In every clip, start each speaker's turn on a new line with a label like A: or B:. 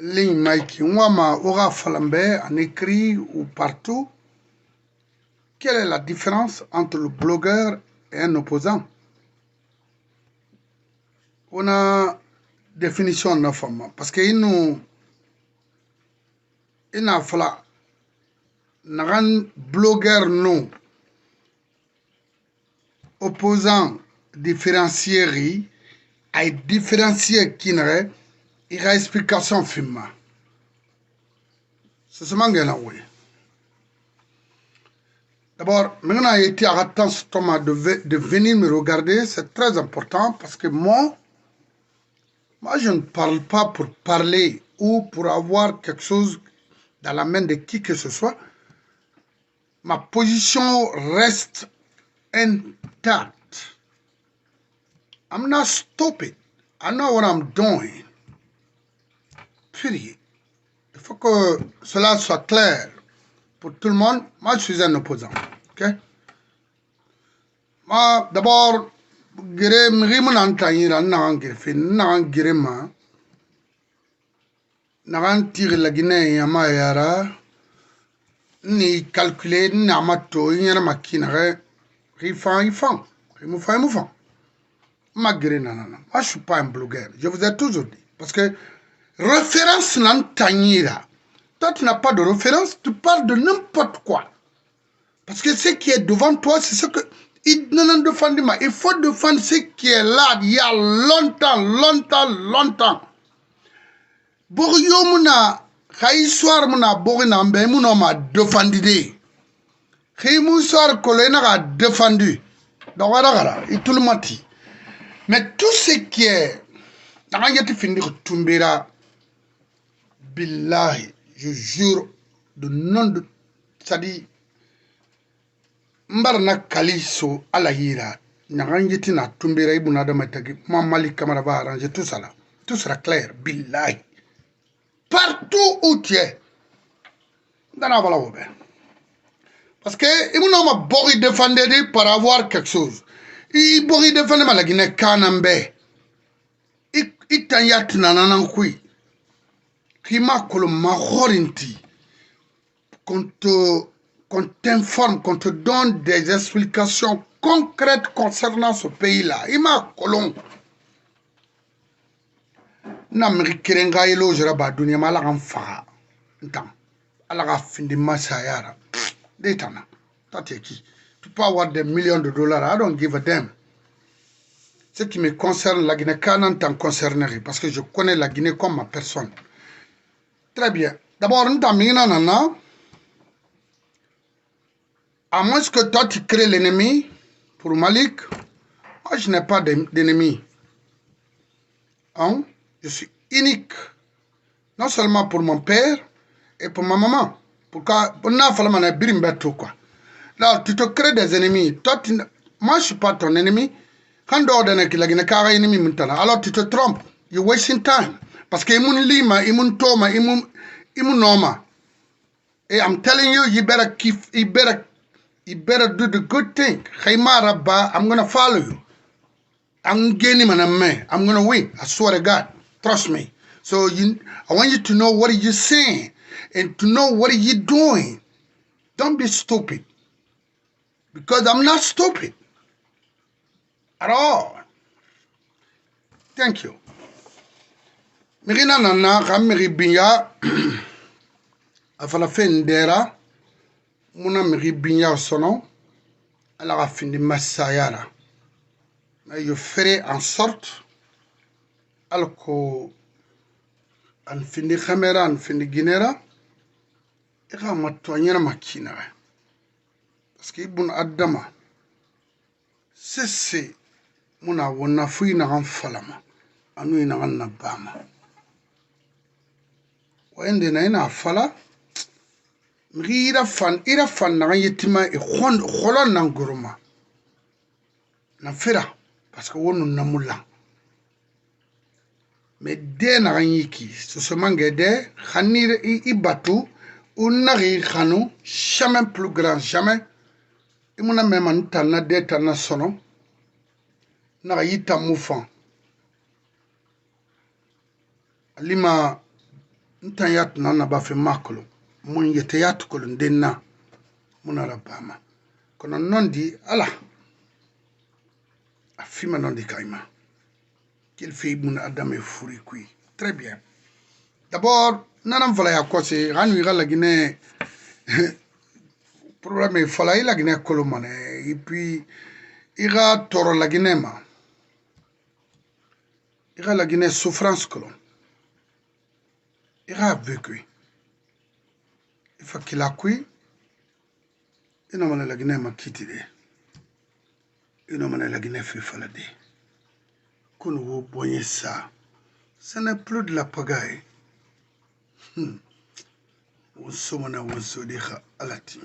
A: ligne Mikey, moi, ma aura falambé en écrit ou partout. Quelle est la différence entre le blogueur et un opposant? On a définition de forme parce que il a fallu un blogueur non opposant différencier à différencier qui n'aurait il y a explication film. C'est ce que oui. D'abord, maintenant, il a été arrêté de venir me regarder, c'est très important parce que moi, je ne parle pas pour parler ou pour avoir quelque chose dans la main de qui que ce soit. Ma position reste intacte. I'm not stupid. I know what I'm doing. Period. Il faut que cela soit clair pour tout le monde. Moi, je suis un opposant. Ok? Moi, d'abord, je tire la Guinée yama yara ni calculer na mato yara makinare rifan rifan malgré nanana moi je suis pas un blogueur je vous ai toujours dit parce que référence n'entanyira toi tu n'as pas de référence tu parles de n'importe quoi parce que ce qui est devant toi c'est ce que il faut défendre ce qui est là il y a longtemps Boryomuna Khaïsoir muna borina mbe muna ma défendu. Khimoussoir kolena a défendu. Donc voilà, et tout le mati. Mais tout ce qui est dans yati finir tumbera billahi, je jure de nom de sadi mbarna kaliso alahira. Nanganyeti na tumbera ibuna da matagi mamali kamara va arranger tout ça là. Tout sera clair billahi. Partout où tu es, parce que il m'a beaucoup défendu par avoir quelque chose. Il beaucoup défendu ma la Guinée Kanambe. Il t'a y a tinanankui. Qui m'a collé ma horinti. Qu'on t'informe, qu'on te donne des explications concrètes concernant ce pays-là. Il m'a collé. Namri kirenga ilo jera ba dunia mala amfa ntam ala ga findi masayara detana tateki tu peux avoir des millions de dollars I don't give a damn ce qui me concerne la Guinée Canan t'en concernerait parce que je connais la Guinée comme ma personne très bien d'abord ntam mina nana à moins que toi tu crées l'ennemi pour Malik moi je n'ai pas d'ennemi hein. Je suis unique, non seulement pour mon père et pour ma maman. Pourquoi là, tu te crées des ennemis. Toi, moi, je ne suis pas ton ennemi. Quand alors tu te trompes. You're wasting time. Parce que lima, toma, noma. Et I'm telling you, you better do the good thing. I'm going to follow you. I'm gaining my man. I'm going to win. I swear to God. Trust me. So I want you to know what you're saying and to know what you're doing. Don't be stupid. Because I'm not stupid. At all. Thank you. Mirina nana kamiri binya afala fendera muna miri binya sono ala ga findi masayara. Mais je ferai en sorte alko an findi kamera an findi ginera ika matwanyera makina parce que ibun adama sese muna wona fuyi na kan falama anu ina kan nabama wende na ina fala ira fan na kan yetima e kholon nan guruma na fera parce que wonu namulla mais dès na yiki ce semange de khanir ibatu unari khanu jamais plus grand jamais imuna même tanna de tanna sono na yita mufan lima ntayat na na ba fe makolo mun yete yat ko ndenna munara bama kono nondi ala afima nondi kaima qu'il fait mun adam e furi kui très bien d'abord nanam fala ya kose ranu gala gine problème fala ila gine kolo mane et puis ira toro la gine ma ira la gine souffrance kolo ira vécu il faut qu'il a kui ino mane la gine ma kitide ino mane la gine fi fala de qu'on vous voyez ça ce n'est plus de la pagaille wosomana wosodiha alati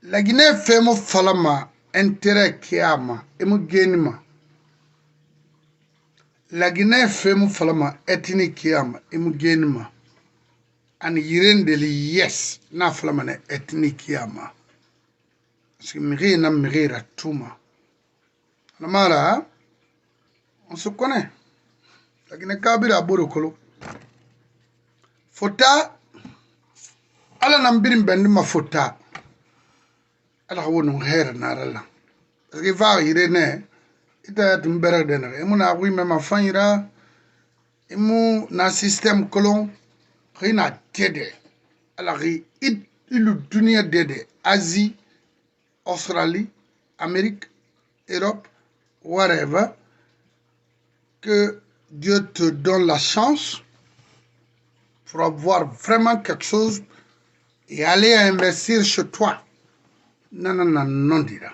A: la Guinée fait mo falama intérêt kiama emu genima la Guinée fait mo falama ethnique kiama emu genima an yirendeli yes na falama na ethnique kiama parce que miri na mirira tuma namara on se connaît la Guinée kabira borokolo fota ala nambirin bendima fota ala wonu her narala parce que va irene ita tumbere de na emuna wi mema fanyira emu na système colon rina tede ala ri ilu dunia dede Asie Australie Amérique Europe whatever que Dieu te donne la chance pour avoir vraiment quelque chose et aller investir chez toi. Non, dira.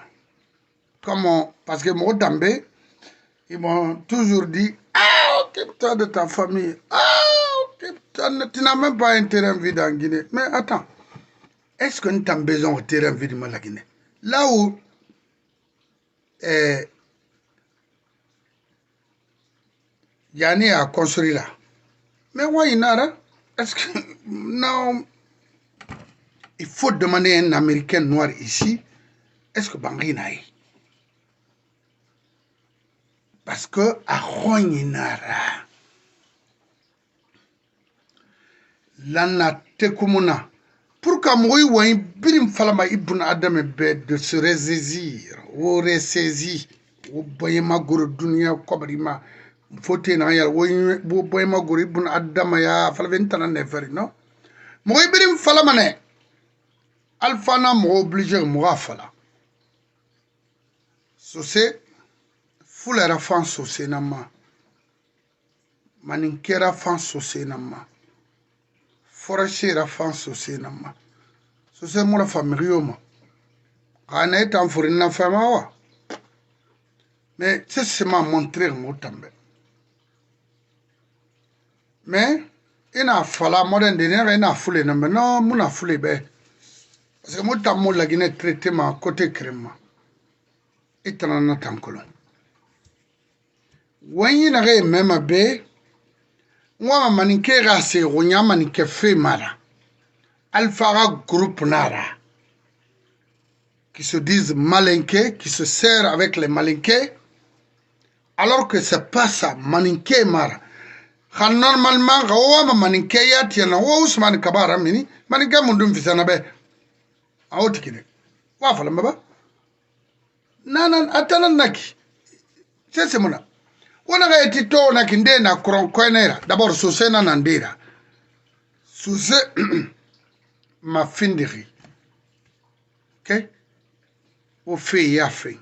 A: Comment? Parce que moi, Dambé, ils m'ont toujours dit, occupe-toi de ta famille. Occupe-toi, tu n'as même pas un terrain vide en Guinée. Mais attends, est-ce que tu as besoin d'un terrain vide dans la Guinée? Là où Yanni a construit là. Mais why not? Est-ce que non, il faut demander à un Américain noir ici, est-ce que Bangui naï? Parce que à Roninara, l'ana tekumuna, pour que moi ouai birim falama ibn Adam de se ressaisir, ou ressaisir, ou boyema guru dunia kobrima, faut na yal ou boyema guru ibn Adam ya falventana neferi non? Moi birim falama ne. Alpha n'a obligé moi fala. So c'est fou la fan so c'est nama. Maninkera fan so c'est nama. Forestier la fan so c'est nama. So c'est moi la famille ma. Kana est en fourine na femme wa. Mais c'est m'a montré mon tambe. Mais ina fala moderne de ina foule na non muna foule be. Parce que moi, je suis la Guinée traité ma côté crème. Et tu n'en as pas encore. When you même bé, moi, je suis rasé, je suis fait mara. Alpha groupe nara. Qui se disent malinqués, qui se servent avec les malinqués. Alors que ce n'est pas ça, malinqué mara. Normalement, je suis malinqué, je suis malinqué, je suis malinqué, aotikine wafala mbaba nana atana naki sese mona wana ga etito na kinde na kron kwenera d'abord sose na nandira sose ma findiri okay o fe ya fe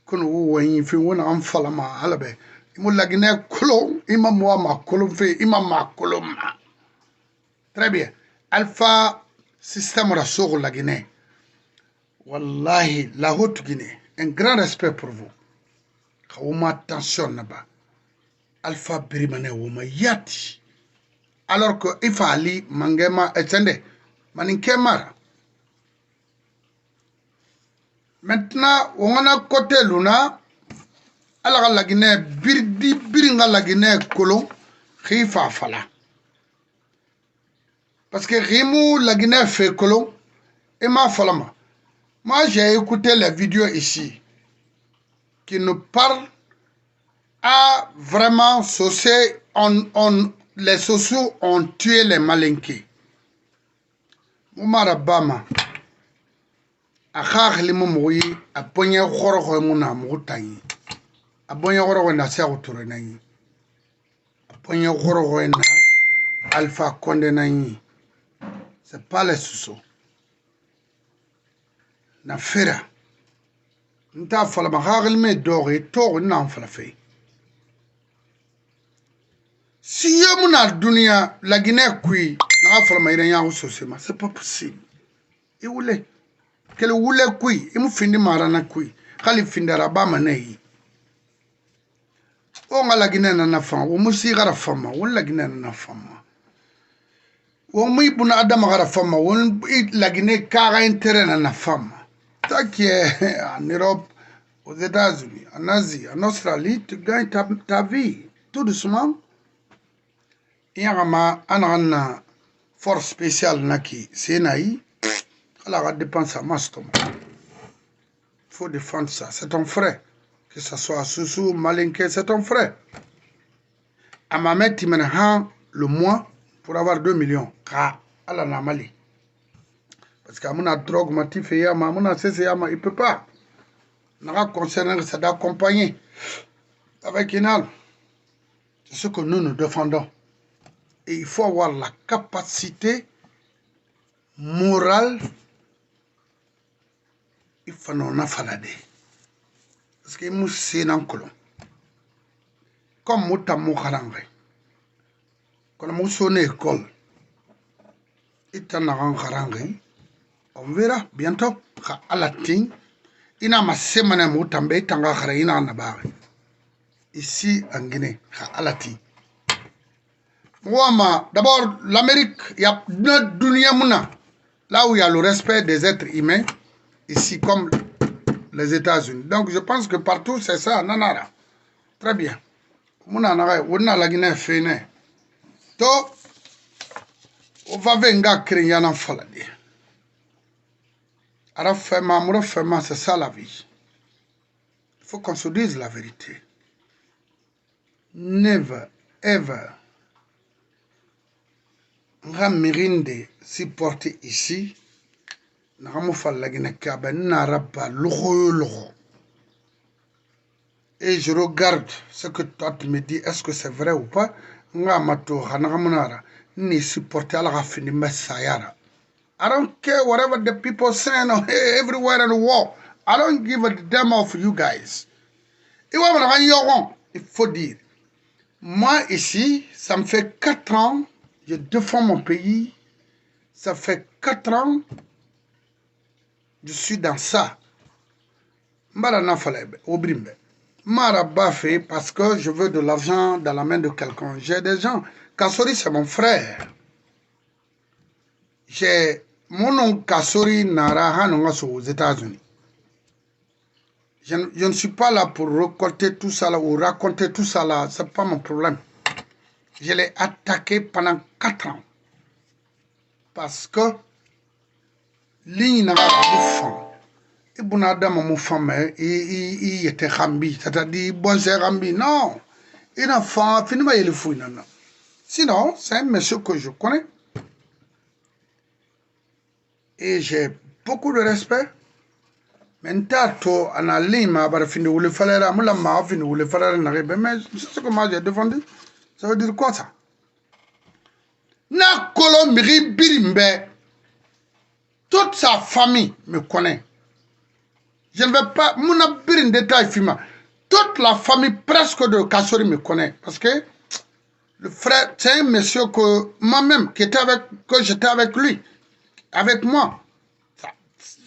A: kono wo wan fi wona am fala ma halabe mo lagine kolo ima mo ma kolo fe ima ma kolo ma très bien alpha système la sur la Guinée. Wallahi, la haute Guinée, un grand respect pour vous. Kaouma attention là-bas. Alpha Birimane Woma Yati. Alors que il fallait mangema etende. Maninkemara. Maintenant, on a côté Luna. Alors la Guinée, biringa la Guinée kolon. Rifa fala. Parce que Rimou, la Guinée fait colon, et ma falama. Moi, j'ai écouté la vidéo ici, qui nous parle à vraiment saucer, les sociaux ont tué les malinqués. Moumara Bama, a khakli moumoui, a pogné khoro mouna moutayi. A pogné khoro na serre nayi. A pogné khoro na Alpha Condé nayi. C'est pas les sociaux. Na fera. Nta fala ma khakli me dori, tor na fala fait. Si y'a mon dunia, la Guinée qui n'a pas fait rien c'est pas possible. Il voulait. Quel voulait qui, il m'a fini marana qui, Kali findara bama nei. On a la Guinée na femme, on musique à la femme, on la Guinée na femme. On m'a dit adam à la femme, on la Guinée car intérêt na femme. Ça qui est en Europe, aux États-Unis, en Asie, en Australie, tu gagnes ta vie tout doucement. Yangama anana force spéciale naki Sénaï, elle a dépensé à mastom. Faut défendre ça, c'est ton frère. Que ce soit Soussou, Malinké, c'est ton frère. À ma mère, tu le mois pour avoir 2 millions. Car elle en a Mali. Parce qu'à mon drogue, ma tif et yama, mon assessé yama, il peut pas. N'a concerné ça d'accompagner avec Inal. C'est ce que nous défendons. Et il faut avoir la capacité morale. Il faut en affalader. Parce que nous sommes en colon. Comme nous sommes en colon. Quand nous sommes en école, on verra bientôt à la ting. Il y a ma semaine où tambe tanga kharaina na ba. Ici en Guinée, à la ting. D'abord, l'Amérique, il y a notre dunia mouna. Là où il y a le respect des êtres humains, ici comme les États-Unis. Donc je pense que partout c'est ça, nanara. Très bien. Mouna nara, wonna la Guinée fene. To, on va venga kriyanan falade. Ara fema, moura fema, c'est ça la vie. Il faut qu'on se dise la vérité. Never, ever. Nga mirinde si porté ici. Naramu falla Guinée kabe naraba loho. Et je regarde ce que toi tu me dis, est-ce que c'est vrai ou pas? Nga mato hanamunara ni supporter la fini messayara. I don't care whatever the people say everywhere in the world. I don't give a damn of you guys. Il faut dire. Moi ici, ça me fait 4 ans, je défends mon pays. Ça fait 4 ans, je suis dans ça. Mbarana falebe, obrimbe. Maraba fait parce que je veux de l'argent dans la main de quelqu'un. J'ai des gens. Kassori, c'est mon frère. J'ai mon oncle Kassori Nara aux États-Unis. Je ne suis pas là pour récolter tout ça là, ou raconter tout ça là. Ce n'est pas mon problème. Je l'ai attaqué pendant 4 ans. Parce que ligne n'a pas de et Bounadama Moufame, il était Rambi, c'est-à-dire bon c'est Rambi. Non, il a fait finalement il est fou. Sinon, c'est un monsieur que je connais. Et j'ai beaucoup de respect. Maintenant, on a lima, mais c'est ce que moi j'ai défendu. Ça veut dire quoi ça? Na Colombie Birimbe, toute sa famille me connaît. Je ne vais pas, mon birin détail fima. Toute la famille presque de Kassori me connaît. Parce que le frère, c'est un monsieur que moi-même, que j'étais avec lui, avec moi.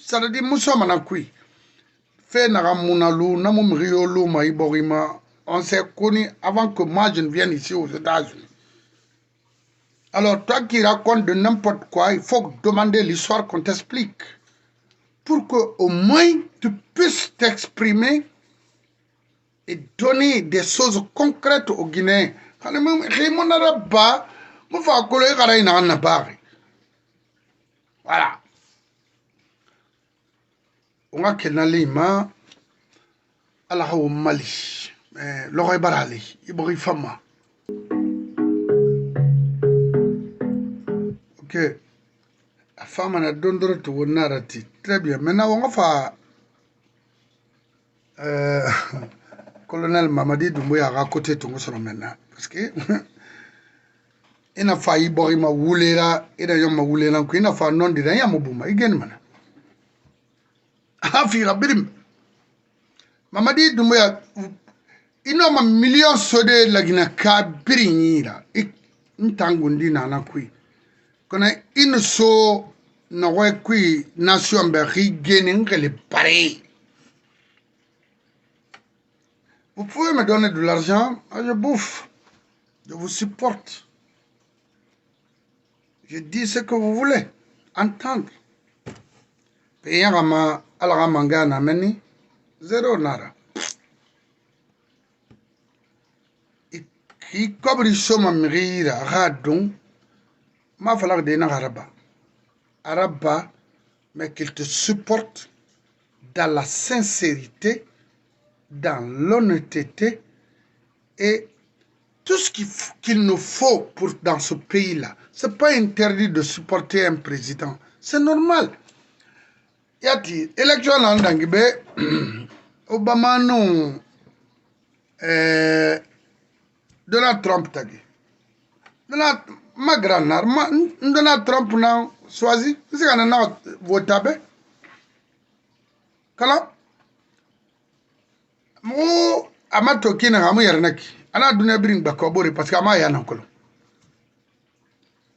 A: Ça veut dire, Moussa Manakui. Fait Naramounalou, Namumriolou, Maïborima. On s'est connus avant que moi je ne vienne ici aux États-Unis. Alors, toi qui racontes de n'importe quoi, il faut demander l'histoire qu'on t'explique. Pour qu'au moins tu puisses t'exprimer et donner des choses concrètes aux Guinéens. Voilà. On a Kenalima à la Mali. L'oreille barali, il brille femme. Ok. La femme a donné tout narratif. Très bien. Maintenant, on va faire colonel Mamadi Doumbouya à côté de tout maintenant. Parce que il a failli boire ma wulera, il a eu ma wulera, il a fait non de rien, Mobouma, il gagne mana. Ah, fira birim. Mamadi Doumbouya, il a un million de la Guinée birinira. Il tangundi nana kui. Kona il so na ouais kui nation berri gagne que les pareil. Vous pouvez me donner de l'argent, je bouffe. Je vous supporte. Je dis ce que vous voulez entendre. Payant à la manga nameni, zéro nara. Qui cobri soma mrira radon, ma falak de na araba. Araba, mais qu'il te supporte dans la sincérité, dans l'honnêteté et tout ce qu'il nous faut pour dans ce pays-là. Ce n'est pas interdit de supporter un président. C'est normal. Yati, élection l'andangibe, Obama non, Donald Trump tagi. Donald, ma grand-mère, Donald Trump n'a choisi, c'est qu'on a voté. Kala, mo amato kina amu yarnaki. Ana dunia bring bakobori parce que ama yana kolo.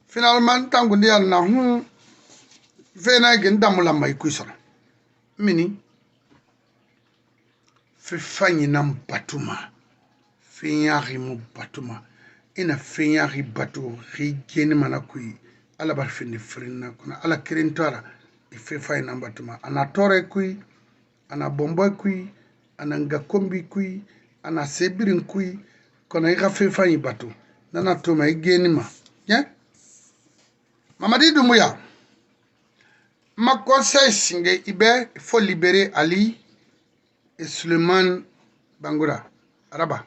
A: Finalement, tangu ndi yana fena genda mulama ikuisara. Mini fe fanyi nam batuma. Fenyari mu batuma. Ina fenyari batu ri geni manakui. Ala barfindi frina kuna ala kirintara fe fanyi nam batuma. Ana tore kui, ana bombo kui, ana ngakombi kui, ana sebirin kui. Kona ika fe fanyi batu. Nana tuma igeni ma. Yeah? Mamadi Doumbouya. Ma conseil singe ibe, il faut libérer Ali et Suleiman Bangoura. Araba.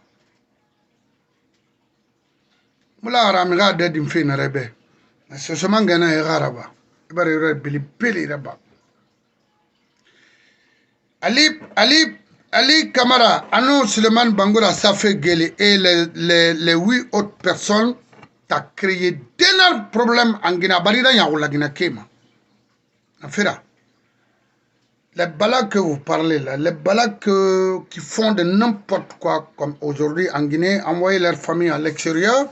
A: Mula aramiga de dimfe na rebe. Na sosoma ngana ya araba. Ibare yore bili raba. Ali Kamara, Anou Suleiman Bangoura, ça fait gueuler. Et les 8 autres personnes t'as créé d'énormes problèmes en Guinée. Barida Yaoula Guinée Kema. Afira. Les balades que vous parlez là, les balades qui font de n'importe quoi, comme aujourd'hui en Guinée, envoyer leur famille à l'extérieur,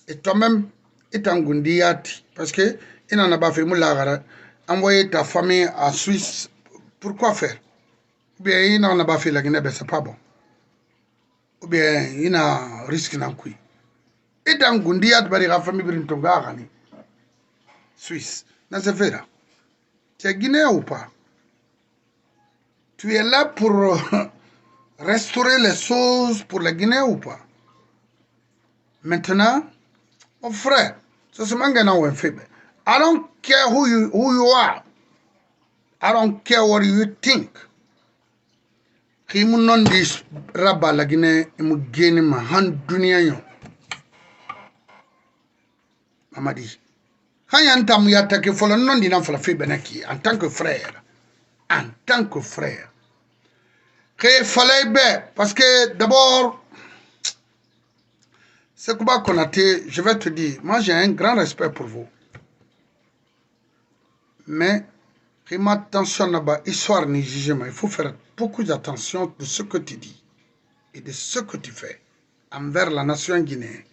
A: et toi-même, et en Gundiati, parce que il n'en a pas fait moulagara, envoyer ta famille à Suisse, pourquoi faire? Ou bien il n'en a pas fait la Guinée, ben c'est pas bon. Ou bien il n'a risque d'en couille. Et en Gundiati, la famille Brintonga, Suisse, n'a se fait là. Tu es Guinéen ou pas? Tu es là pour restaurer les choses pour la Guinée ou pas? Maintenant, mon frère, c'est ce que je fais. I don't care who you are. I don't care what you think. Qui m'a non dit rabat la Guinée et m'a gagné ma hand dunia yo. Mamadi. Quand y a un temps où y a attaqué, faut le non dit non faut la faire benaki en tant que frère. En tant que frère. Qu'il fallait bien parce que d'abord c'est Kouba Konaté, je vais te dire, moi j'ai un grand respect pour vous. Mais, attention là-bas, histoire ni jugement, il faut faire beaucoup d'attention de ce que tu dis et de ce que tu fais envers la nation guinéenne.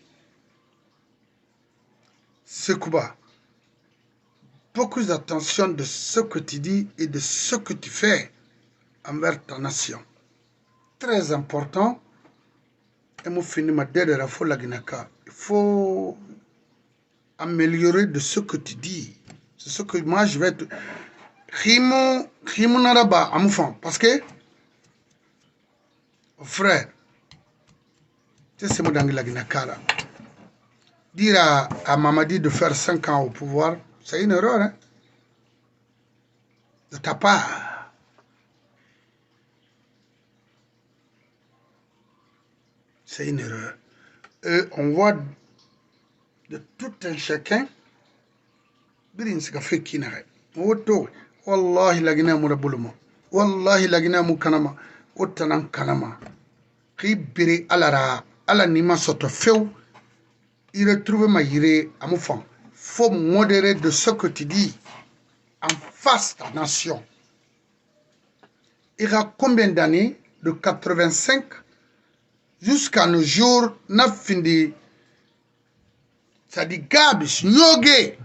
A: C'est Kouba. Beaucoup d'attention de ce que tu dis et de ce que tu fais envers ta nation. Très important. Et moi, fini ma dernière fois la Guinée-Ka. Il faut améliorer de ce que tu dis. C'est ce que moi je vais te... Rimo Naraba, Amoufan. Parce que, frère, c'est moi dans la Guinée-Ka. Dire à Mamadi de faire 5 ans au pouvoir, c'est une erreur. Hein? De ta part. C'est une erreur. Et on voit de tout un chacun birin sika fekki na re woto wallahi lagina mu rabulumo wallahi lagina mu kanama otanan kanama ki biri alara ala ni ma soto few il retrouve ma yire amu fam faut modérer de ce que tu dis en face de la nation. Il y a combien d'années de 85 jusqu'à nos jours n'a fini ça dit gabis nyoge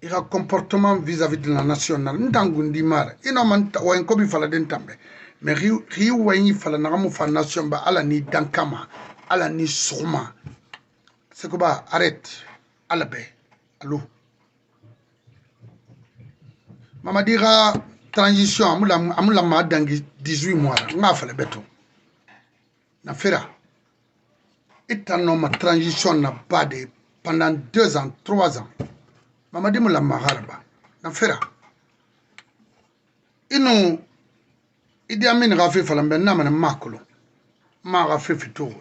A: il y a comportement vis-à-vis de la nationale ndangundi mara ina man wa en kobi fala den tambe mais riu wayni fala na mu fa nation ba ala ni dankama ala ni soma c'est que ba arrête ala be allô mama dira transition amula ma dangi 18 mois nga fala beto na fera itano ma transition na bade pendant 2 ans 3 ans mama dimula maharba na fera ino Idi Amin Rafi Falambe na makolo ma Rafi Fito.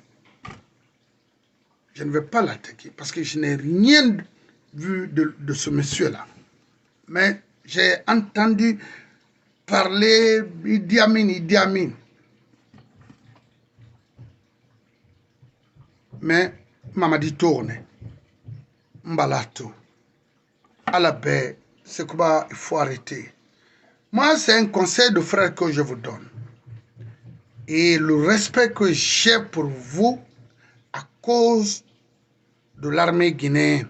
A: Je ne vais pas l'attaquer parce que je n'ai rien vu de ce monsieur-là. Mais j'ai entendu parler Idi Amin. Mais Mamadi tourne. Mbalato. À la baie, c'est quoi il faut arrêter. Moi, c'est un conseil de frère que je vous donne. Et le respect que j'ai pour vous à cause de l'armée guinéenne.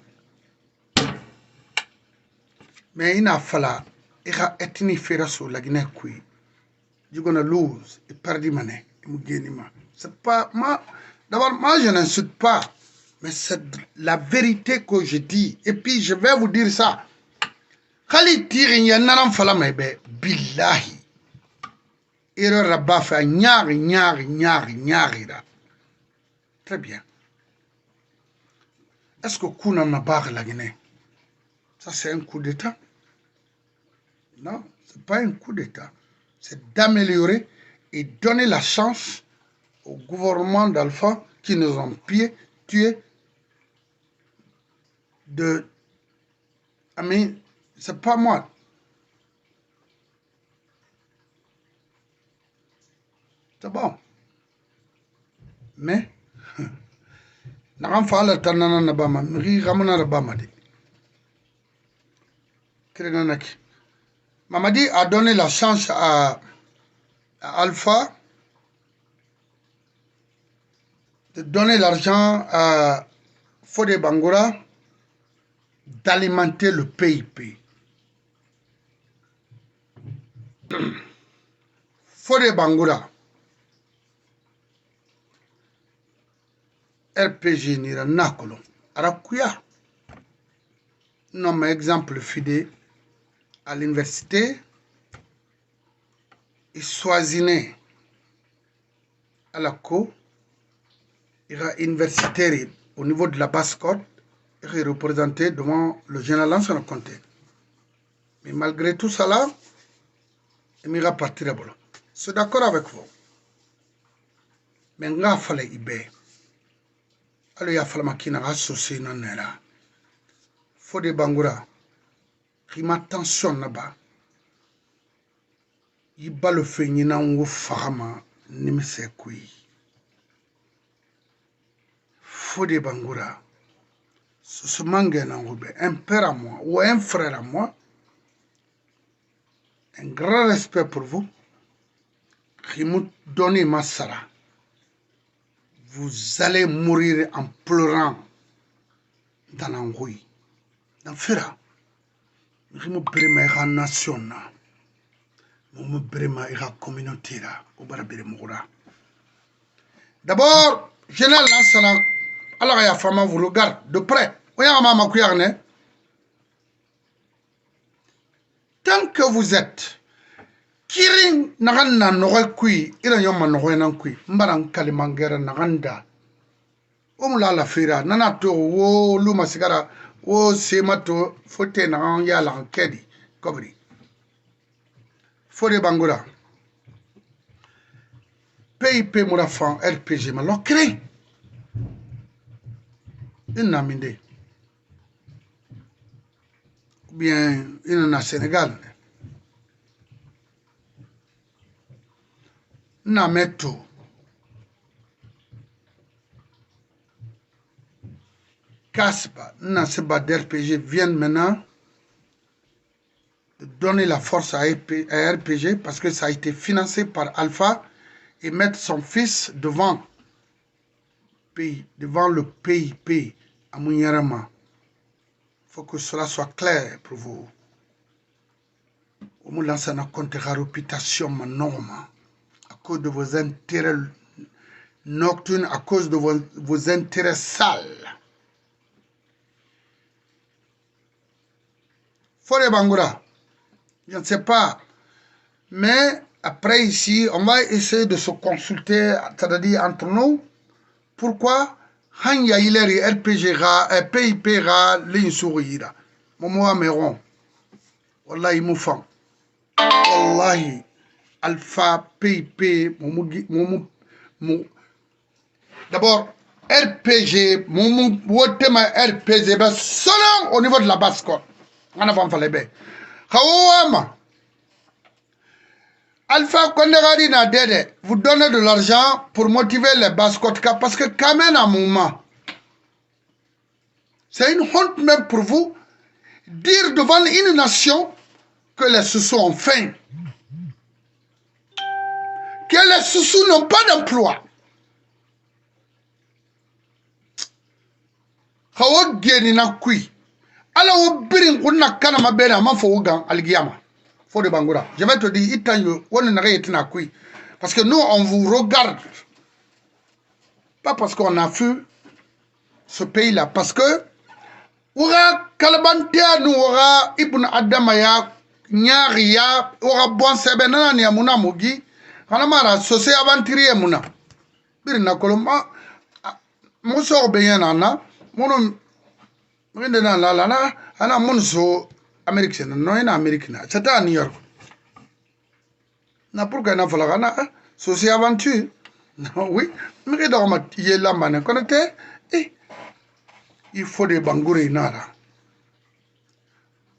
A: Mais il n'a fallu, il a ethnie sur la Guinée. You're gonna lose. Et perdre monnaie. C'est pas, moi, d'abord, moi, je n'insulte pas. Mais c'est la vérité que je dis. Et puis, je vais vous dire ça. Kali tiri yanaram fala mebe billahi ero rabba fa nyari da. Très bien. Est-ce que kuna na bar la Guinée? Ça c'est un coup d'état? Non, c'est pas un coup d'état. C'est d'améliorer et donner la chance au gouvernement d'Alpha qui nous ont tué de Amin. C'est pas moi. C'est bon. Mais, Mamadi a donné la chance à Alpha de donner l'argent à Fodé Bangoura d'alimenter le PIP. Fodé Bangoura, RPG Nira Nakolo, Arakuya, nomme exemple fidèle à l'université, il choisiné à la co, il y a universitaire au niveau de la basse-côte, il est représenté devant le général Lansana Conté. Mais malgré tout cela, il m'ira partir à Bolo. Je suis d'accord avec vous. Mais il a fallu Ibé. Alors il a fallu qu'il n'a associé non nera. Fodé Bangoura, qui m'attention là-bas. Il bat le feu ni nan wo fama ni me se kui. Fodé Bangoura, ce manga nan wobe, un père à moi ou un frère à moi. Un grand respect pour vous. Qui me donne ma sara. Vous allez mourir en pleurant dans l'angouille. Dans Fera, je me brema la nation, je me brema la communauté. D'abord, je n'ai lancé alors la femme vous regarde de près. Tant que vous êtes kiring naganda nogoy kui ira yoma nogoy nan kui mbaran kalimangera naganda omula la fira nana to wo luma sigara wo semato fote na ya la kedi kobri Fodé Bangoura PIP Mourafan RPG ma lo cré inaminde ou bien in na Sénégal na meto Kaspa na seba d'RPG viennent maintenant de donner la force à RPG parce que ça a été financé par Alpha et mettre son fils devant le PIP à Mouniarama. Il faut que cela soit clair pour vous. Au moment ça n'a compté la réputation norme à cause de vos intérêts nocturnes, à cause de vos intérêts sales. Forêt Bangoura, je ne sais pas, mais après ici, on va essayer de se consulter, c'est-à-dire entre nous, pourquoi Hanya Ileri RPG ra, PIP ra, l'insourira. Momo Meron. Wallahi Moufan. Wallahi. Alpha, PIP, D'abord, RPG, Wotema RPG, seulement au niveau de la basse côte. On a fait les Kawama. Alpha Kondegari na dede, vous donnez de l'argent pour motiver les basses côtes parce que quand même à un moment, c'est une honte même pour vous dire devant une nation que les sous ont faim, que les sous n'ont pas d'emploi. Kawo geni na kui. Ala wo birin kunna kana mabena ma fo gang algiyama. Faut de Bangoura. Je vais te dire, parce que nous, on vous regarde. Pas parce qu'on a fui ce pays-là. Parce que, aura Kalabantia, nous aura Ibn Adamaya, Nyariya, aura Bon Sebenana, Niamuna Mugi, Hanamara, Sosé Aventurier Muna. Birina Koloma, Mousso Beyanana, Mono, Rindana Lana, Ana Monso. Américain, non, il est américain. C'est à New York. Na pourquoi na fala kana soci aventure. Oui, mais dorma y est là mané connecté et il faut des bangouré nara.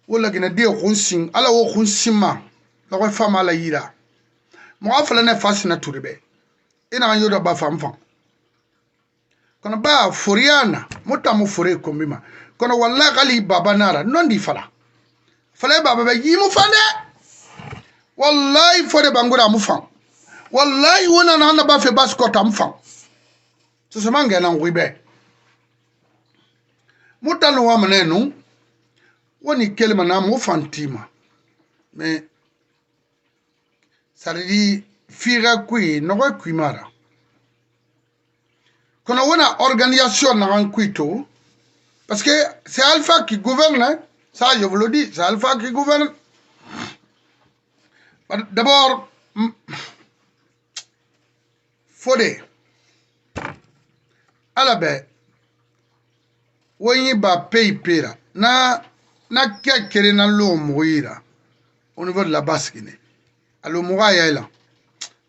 A: Wala gina dia khunsin ala wo khunsima la ko fama la yira. Mo afala na fasina turibe. Ina yoda ba famfam. Kono ba foriana motamu fore kombima. Kono walla gali baba nara non di fala. Fallait baba yimu fande wallahi fode Bangoura mufan wallahi wona na ba fe bas kota mufan so se manga na ngwibe mutano wa manenu woni kelma na mufantima mais ça dit fira kui no ko kuimara kono wona organisation na rankuito parce que c'est Alpha qui gouverne. Ça, je vous le dis, c'est Alpha qui gouverne. D'abord, Fodé, Alabe, Wenyi ba PIP na kekere na lo mouira au niveau de la Basse-Guinée. Alo moura yaela.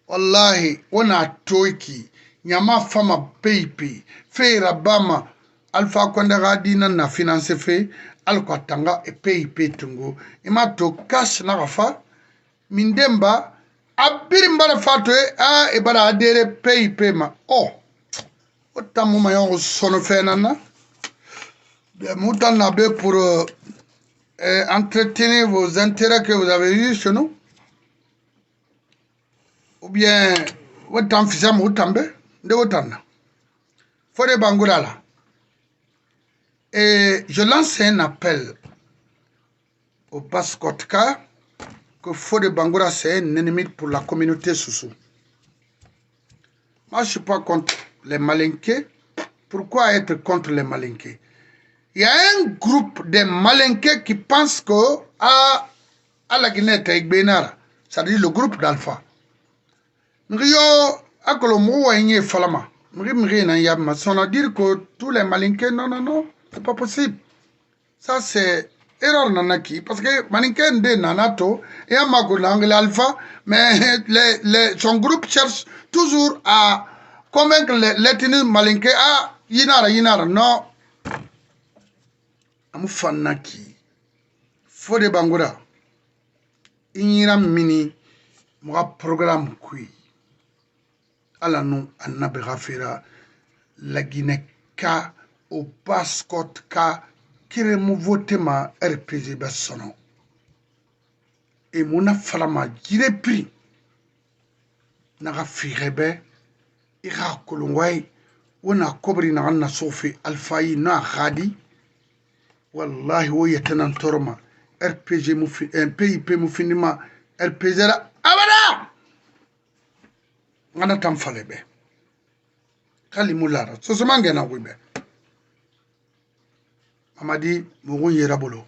A: Wallahi, on a toiki, nyama fama PIP, Feira Bama, Alpha Kondegari na financé fait. Alko tanga e PIP tungo ima to cash na rafa mindemba abirimba na fato e bara adere PIP ma otamu mayon sono fenana mutan na be pour entretenir vos intérêts que vous avez eu chez nous ou bien otam fisam otambe de otanna Fode Bangoura là. Et je lance un appel au Basse-Kotka que Fode Bangoura c'est un ennemi pour la communauté Soussou. Moi je ne suis pas contre les Malinqués. Pourquoi être contre les Malinqués? Il y a un groupe de Malinqués qui pensent que à la Guinée, c'est-à-dire le groupe d'Alpha. Nous avons on a dit que tous les Malinqués, non. C'est pas possible. Ça, c'est erreur nanaki. Parce que Malinken de Nanato et Amagolang l'Alpha, mais son groupe cherche toujours à convaincre l'ethnie Malinke. Ah, Yinara, non. Amufanaki. Fode Bangoura, inyira mini moga programme kui ala non annabi ghafira la Guinée ka au passport ka kire mu vote ma RPG basono e muna falama jire pri naga firebe ira kolongwai wana kobri na anna sofi alfayi na khadi wallahi wo yetanan torma RPG mu fi PIP mu finima RPG ra abada ngana tam falebe kali mulara so so mange na wibe mamadi mugun yera bolo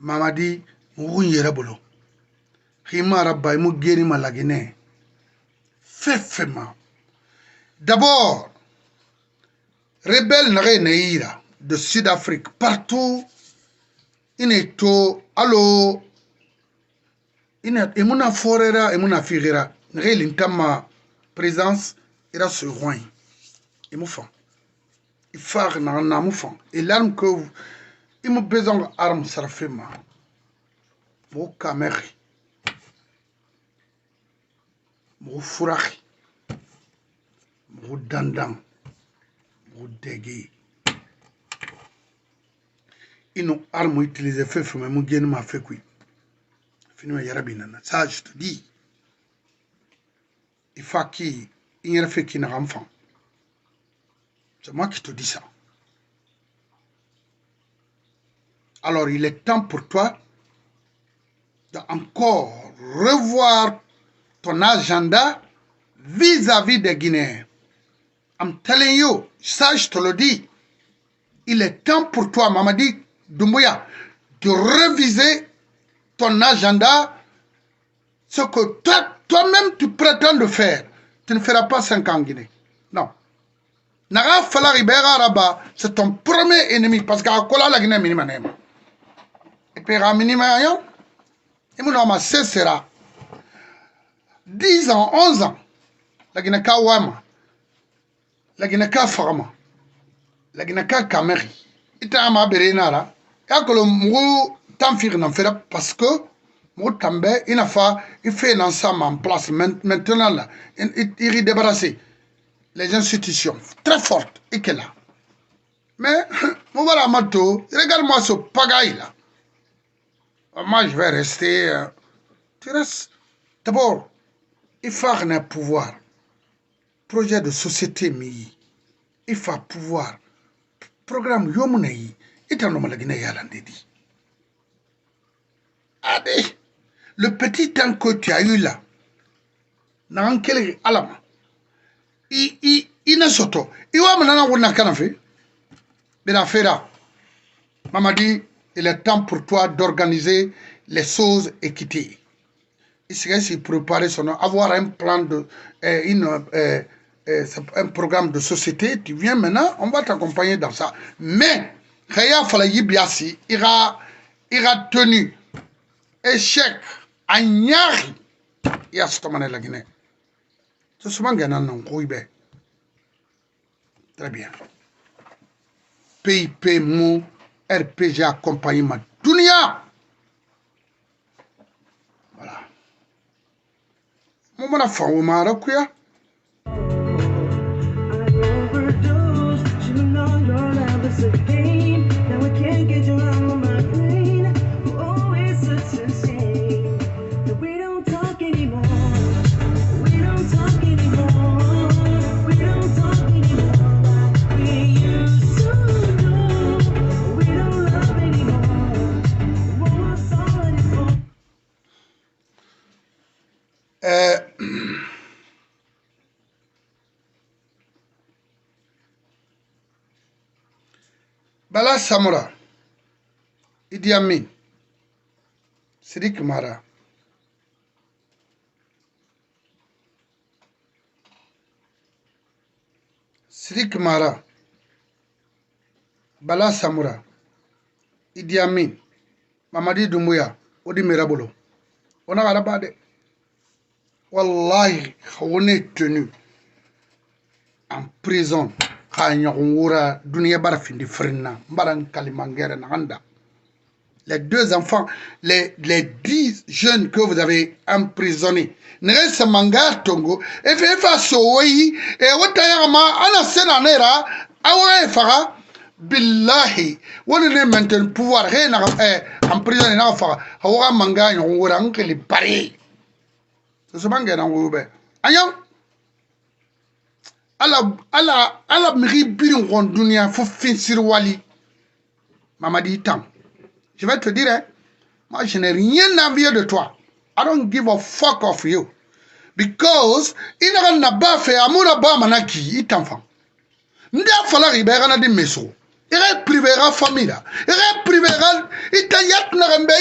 A: mamadi mugun yera bolo khima rabba mu geri malagine fefema d'abord rebelle naira de Sud-Afrique partout ineto allo ina emuna forera emuna figera ngeli ntama présence ira se roin et moufan il far na moufan et l'arme que il me besoin arme sarfema mo kameri mo furahi mo dandan mo degi ino arme utiliser fait femme mo gene ma fait kui fini ma yarabina na ça je te dis il faut qu'il y ait un fait qui n'a enfant. C'est moi qui te dis ça. Alors il est temps pour toi de encore revoir ton agenda vis-à-vis des Guinéens. I'm telling you, ça je te le dis. Il est temps pour toi, Mamadi Doumbouya, de réviser ton agenda, ce que toi-même tu prétends de faire. Tu ne feras pas 5 ans en Guinée. Non. Naga Falari Bera Raba, c'est ton premier ennemi parce qu'à Kola la Guinée minima nema. Et puis à minima yon, et mon homme cessera. 10 ans, 11 ans, la Guinée ka Wama, la Guinée ka Farama, la Guinée ka Kameri. Ita ama berenara, et à Kolo Mou Tamfir n'en fera parce que Moutambe, il fait un ensemble en place maintenant là, il débarrasser les institutions très fortes et qu'elle a. Mais, voilà Mato, regarde-moi ce pagaille là. Moi je vais rester. Tu restes. D'abord, il faut un pouvoir. Projet de société, il faut pouvoir. Programme Yomunayi, il t'en a la Guinée Yalandedi. Allez. Le petit temps que tu as eu là, dans quel alama, il n'a soto. Il va maintenant canafe. Mais fera. Maman dit, il est temps pour toi d'organiser les choses équitées. Il serait préparer son avoir un plan de un programme de société. Tu viens maintenant, on va t'accompagner dans ça. Mais Khaya Falayi Biasi ira tenu échec. Anyari ya stomane la Guinée. C'est souvent gagnant non Kouibé. Très bien. PIP mou RPG accompagnement Dunia. Voilà. Mon m'a fait au Maroc. Bala Samora, Idi Amin, Sidik Mara, Bala Samora, Idi Amin, Mamadi Doumbouya, Odi Mirabolo. On a rabade. Wallahi, on est tenu en prison. Kanya Ungura, Dunia Barafindi Frina, Baran Kalimangere Nanda. Les 2 enfants, les 10 jeunes que vous avez emprisonnés. Nere manga tongo. Et fait soyi. Et wotayama ana senanera. Awa fara. Billahi. Wone ne maintenant pouvoir. He na emprisonné na fara. Hawa manga yon wora ngeli pare. Ce manga na wobe. Ayon. ala miri birin gon dunia fo fin sirwali Mamadi Tam. Je vais te dire, hein, moi je n'ai rien envie de toi. I don't give a fuck of you. Because ina na ba fe amuna ba manaki itamfa. Nda fala ribera na de meso. Ire privera famille. Ire privera itayat na rembe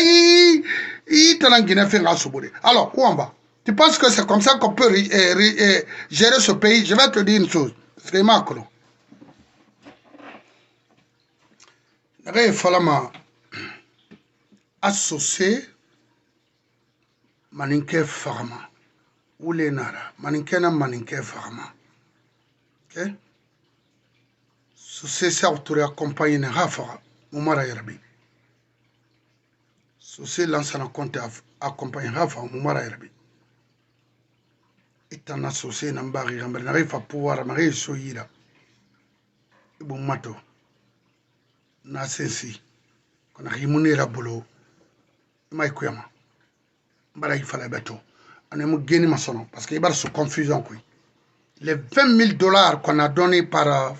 A: itanangina fe ngasubure. Alors, où on va? Tu penses que c'est comme ça qu'on peut gérer ce pays? Je vais te dire une chose. C'est Macron. Il faut associer maninke farama. Ou les nara. Maninke na maninke farama. Ok? C'est ça où tu accompagnes les rafara. Moumara Yarabi. C'est l'ancien compte accompagner rafara. Moumara Yarabi. Et un associé n'a pas n'arrive à pouvoir marier soyira. Et bon mato. Na sensi. Qu'on a rimouné la boulot. Maïkouyama. Mbara il fallait beto. On a gagné ma son. Parce qu'il y a une confusion. Les 20 000 dollars qu'on a donné par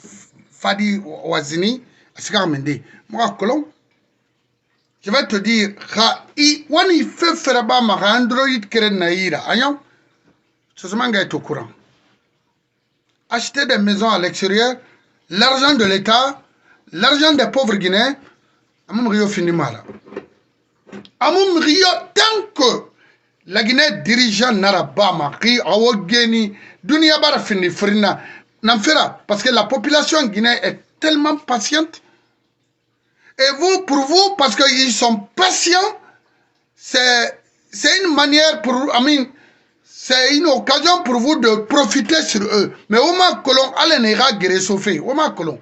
A: Fadi Ouazini, c'est quand même dit. Moi, Colomb, je vais te dire, quand il fait faire ma Android Keren Naïra, ayon. Ce manga est au courant. Acheter des maisons à l'extérieur, l'argent de l'État, l'argent des pauvres Guinéens, Amoum Rio finit mal. Amoum Rio, tant que la Guinée dirigeant Narabama, Rio Awogeni, Dunia Bara finit Frina, n'en fera, parce que la population guinéenne est tellement patiente. Et vous, pour vous, parce qu'ils sont patients, c'est une manière pour, c'est une occasion pour vous de profiter sur eux. Mais Oma Kolon, allez n'ira guérir sauver. Oma Kolon.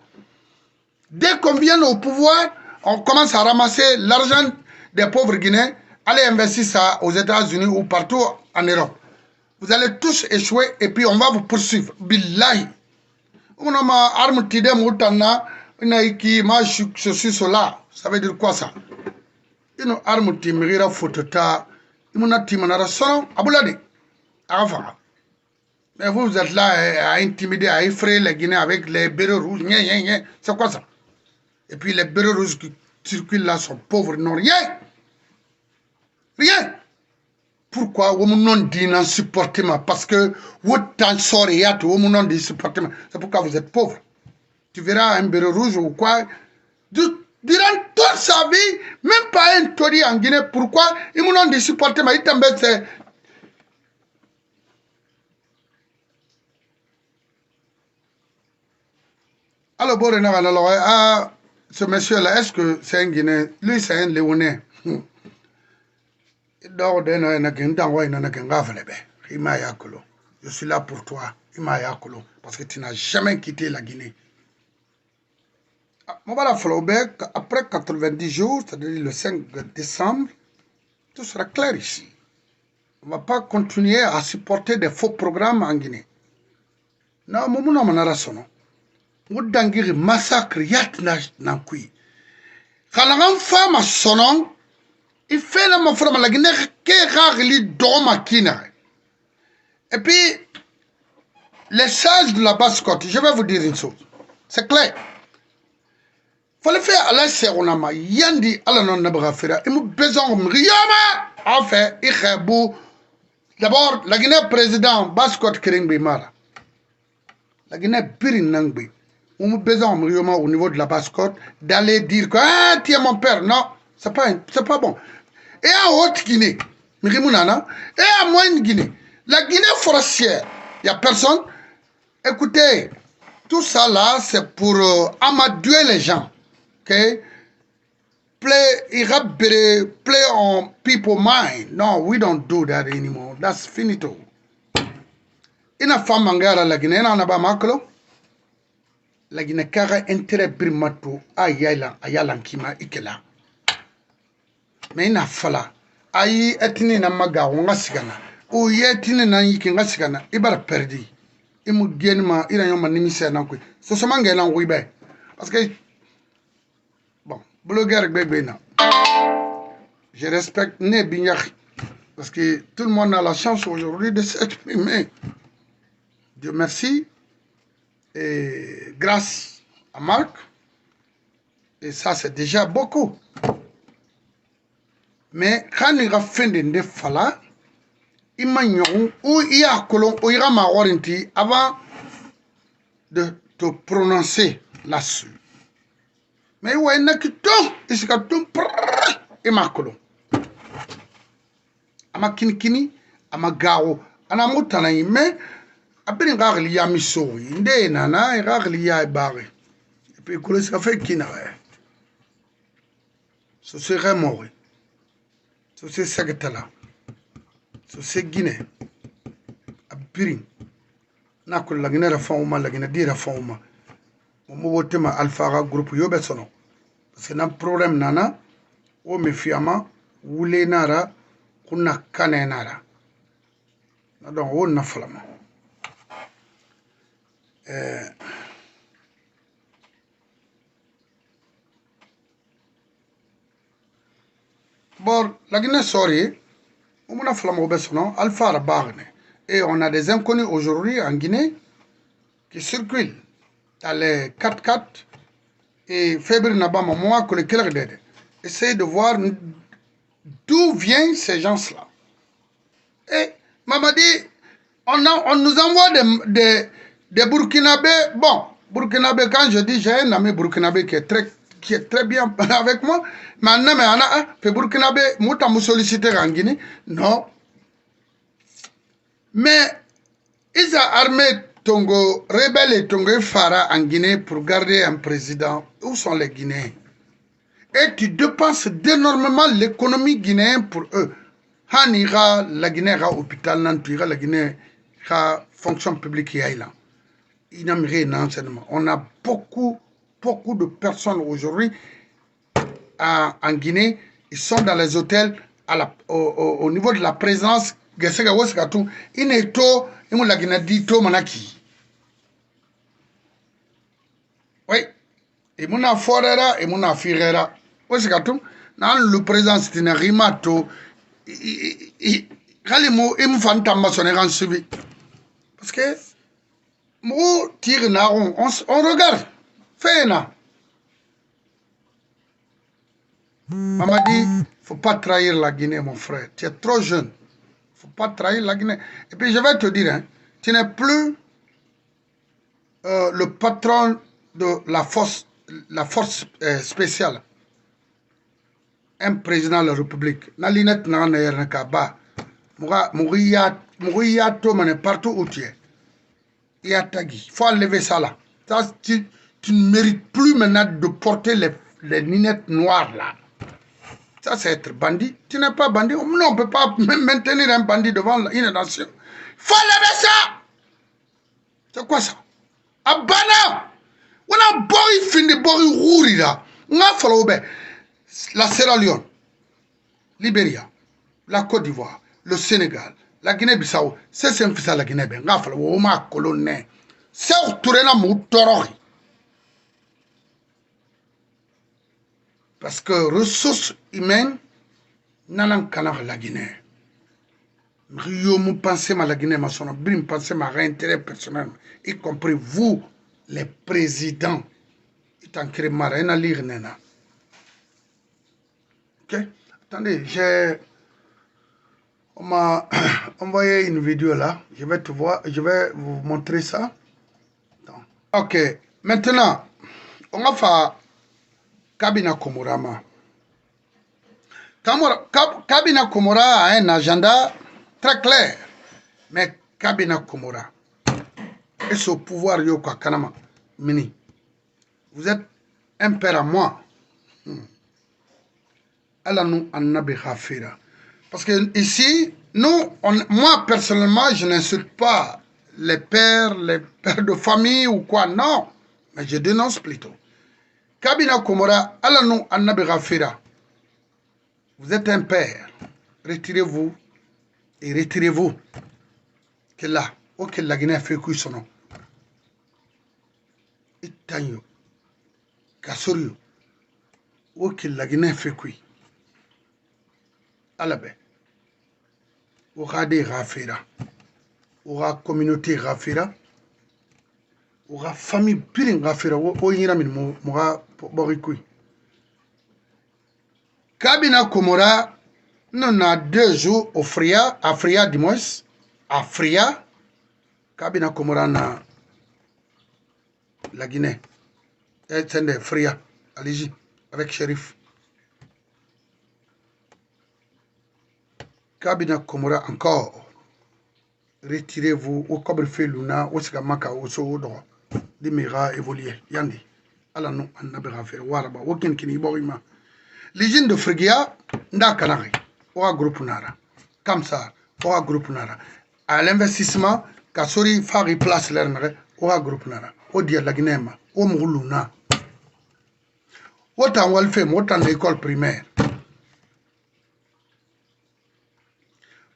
A: Dès qu'on vient au pouvoir, on commence à ramasser l'argent des pauvres Guinéens, allez investir ça aux États-Unis ou partout en Europe. Vous allez tous échouer et puis on va vous poursuivre. Billahi. On a ma arme tidé moutana, qui ma ceci cela. Ça veut dire quoi ça? Une arme timira fotota, une timana son, abouladi. Mais vous êtes là à intimider, à effrayer les Guinéens avec les bérets rouges. C'est quoi ça? Et puis les bérets rouges qui circulent là sont pauvres, non rien. Rien. Pourquoi vous n'en dites pas supportement? Parce que vous t'en sortez, vous n'en dites supportement. C'est pourquoi vous êtes pauvre. Tu verras un béret rouge ou quoi. Durant toute sa vie, même pas un tori en Guinée, pourquoi ils m'ont dit supportement? Ils t'embêtent. Alors, ce monsieur-là, est-ce que c'est un Guinéen? Lui, c'est un Léonais. Je suis là pour toi. Parce que tu n'as jamais quitté la Guinée. Après 90 jours, c'est-à-dire le 5 décembre, tout sera clair ici. On ne va pas continuer à supporter des faux programmes en Guinée. Non, Woudangiri massacre yat nankui. Kalangan fama sonon, il fait la maframa la Guinée ke ragli doma kina. Et puis, les sages de la Basse-Côte, je vais vous dire une chose. C'est clair. Faut le faire à la seronama. Yandi ala non nabra fera. Il m'a besoin de riyama. En fait, il khebou. D'abord, la Guinée président Basse-Côte Kering Bimara. La Guinée Birin Nangbi. On a besoin au niveau de la Basse-Côte d'aller dire que ah, tu es mon père. Non, c'est pas bon. Et en Haute-Guinée, et en Moyenne-Guinée, la Guinée forestière, il n'y a personne. Écoutez, tout ça là, c'est pour amadouer les gens. Okay? Play on people's mind. No, we don't do that anymore. That's finito. Ina femme mangara la Guinée, na ba maklo. La Guinée kara intérêt brimato ayala kima ikela. mais ina fala ayi etini na maga wonga sigana o yetini na yiki nga sigana ibar perdi imu genma ina yoma nimise na ko so so manga na wibe parce que bon blogueur bébé na je respecte ne binyakh parce que tout le monde a la chance aujourd'hui de s'exprimer. Dieu merci et grâce à Marc. Et ça, c'est déjà beaucoup. Mais quand il a fait des fala, il m'a dit, ou il y a colon, ou il y a ma warranty avant de te prononcer là-dessus. Mais il y a qui tombe, il s'est tout et ma colon. Ama kinikini, ama garo, ana mutana mais après il y a mis so, inde nana, il y a barré. Et puis il ça fait qui n'a rien. Ce serait mort. Ce serait Sagatala. Ce serait Guinée. Abirin. Nakul la Guinée Rafauma, la Guinée di Rafauma. Momo tema Alpha groupe Yobesono. Parce que nan problème nana, o me fiama, wule nara, kuna kane nara. Donc on na flama. Bon, la Guinée, sorry, on a flamme au Bessonon, Alpha Rabarne. Et on a des inconnus aujourd'hui en Guinée qui circulent dans les 4x4 et Février Nabama, moi, que les Kélerdède. Essayez de voir d'où viennent ces gens-là. Et maman dit, on nous envoie des Burkinabés. Bon, Burkinabé, quand je dis j'ai un ami Burkinabé qui est très bien avec moi, maintenant, mais on a fait Burkinabé, moi, me solliciter en Guinée. Non. Mais ils ont armé Tongo, rebelles et Tongo Fara en Guinée pour garder un président. Où sont les Guinéens? Et tu dépenses énormément l'économie guinéenne pour eux. Hanira, la Guinée a hôpital, Nantuira, la Guinée a fonction publique. On a beaucoup de personnes aujourd'hui en Guinée. Ils sont dans les hôtels au niveau de la présence. Ineto, la Guinée dit Manaki. Oui. Et mon affaire et mon affaire. Le président c'est un rimato. Parce que on regarde. Fais-na. Maman dit, il ne faut pas trahir la Guinée, mon frère. Tu es trop jeune. Il ne faut pas trahir la Guinée. Et puis je vais te dire, hein, tu n'es plus le patron de la force spéciale. Un président de la République. Nalinette n'a pas. Mouria partout où tu es. Il faut enlever ça là. Ça, tu ne mérites plus maintenant de porter les lunettes noires là. Ça, c'est être bandit. Tu n'es pas bandit. Non, on ne peut pas maintenir un bandit devant une nation. Il faut enlever ça. C'est quoi ça? Abana. On a bori fini bori rouri là. On a fallu la Sierra Leone, Libéria, la Côte d'Ivoire, le Sénégal, la Guinée-Bissau. C'est un fils à la Guinée. On a fallu au ma colonne. C'est autouré la moutorori. Parce que ressources humaines, n'en canard la Guinée. Rio mou pensez ma la Guinée, ma son brim pensez ma réintérêt personnel, y compris vous, les présidents. Il t'en crée marraine à lire, nena. Ok? Attendez, on m'a envoyé une vidéo là. Je vais vous montrer ça. Attends. Ok, maintenant, on va faire Kabina Komorama. Kabina Komora a un agenda très clair. Mais Kabina Komora et ce pouvoir Yoko Kanama Mini. Vous êtes un père à moi. Allah nous en a béhafira. Parce que ici, moi personnellement, je n'insulte pas les pères de famille ou quoi, non. Mais je dénonce plutôt. Kabina Komora, Allah nous en a béhafira. Vous êtes un père. Retirez-vous et retirez-vous. Que là, ok, la Guinée a fait quoi son nom? Itanyo, Kasorio, ok, la Guinée a fait quoi? Alabe, aura des rafira, aura communauté rafira, aura famille pire rafira, o yira min moura borikui. Kabina Komora, non a 2 jours au Fria, à Fria dimanche, à Fria, Kabina Komora na la Guinée. C'est de Fria, allez-y, avec Shérif. Kabina Komora encore. Retirez-vous au Kobrfe Luna, au Sigamaka, au Sodo, des Mira évoluer. Yandi. Allah non, on n'a pas fait. Waraba, aucun qui n'y borima. Les de Frigia, n'a canari. Au groupe Nara. Comme ça, au groupe Nara. À l'investissement, Kassori Fari place l'ernere, au groupe Nara. Au dia la Guinema, au Mouluna. Autant Walfem, autant l'école primaire.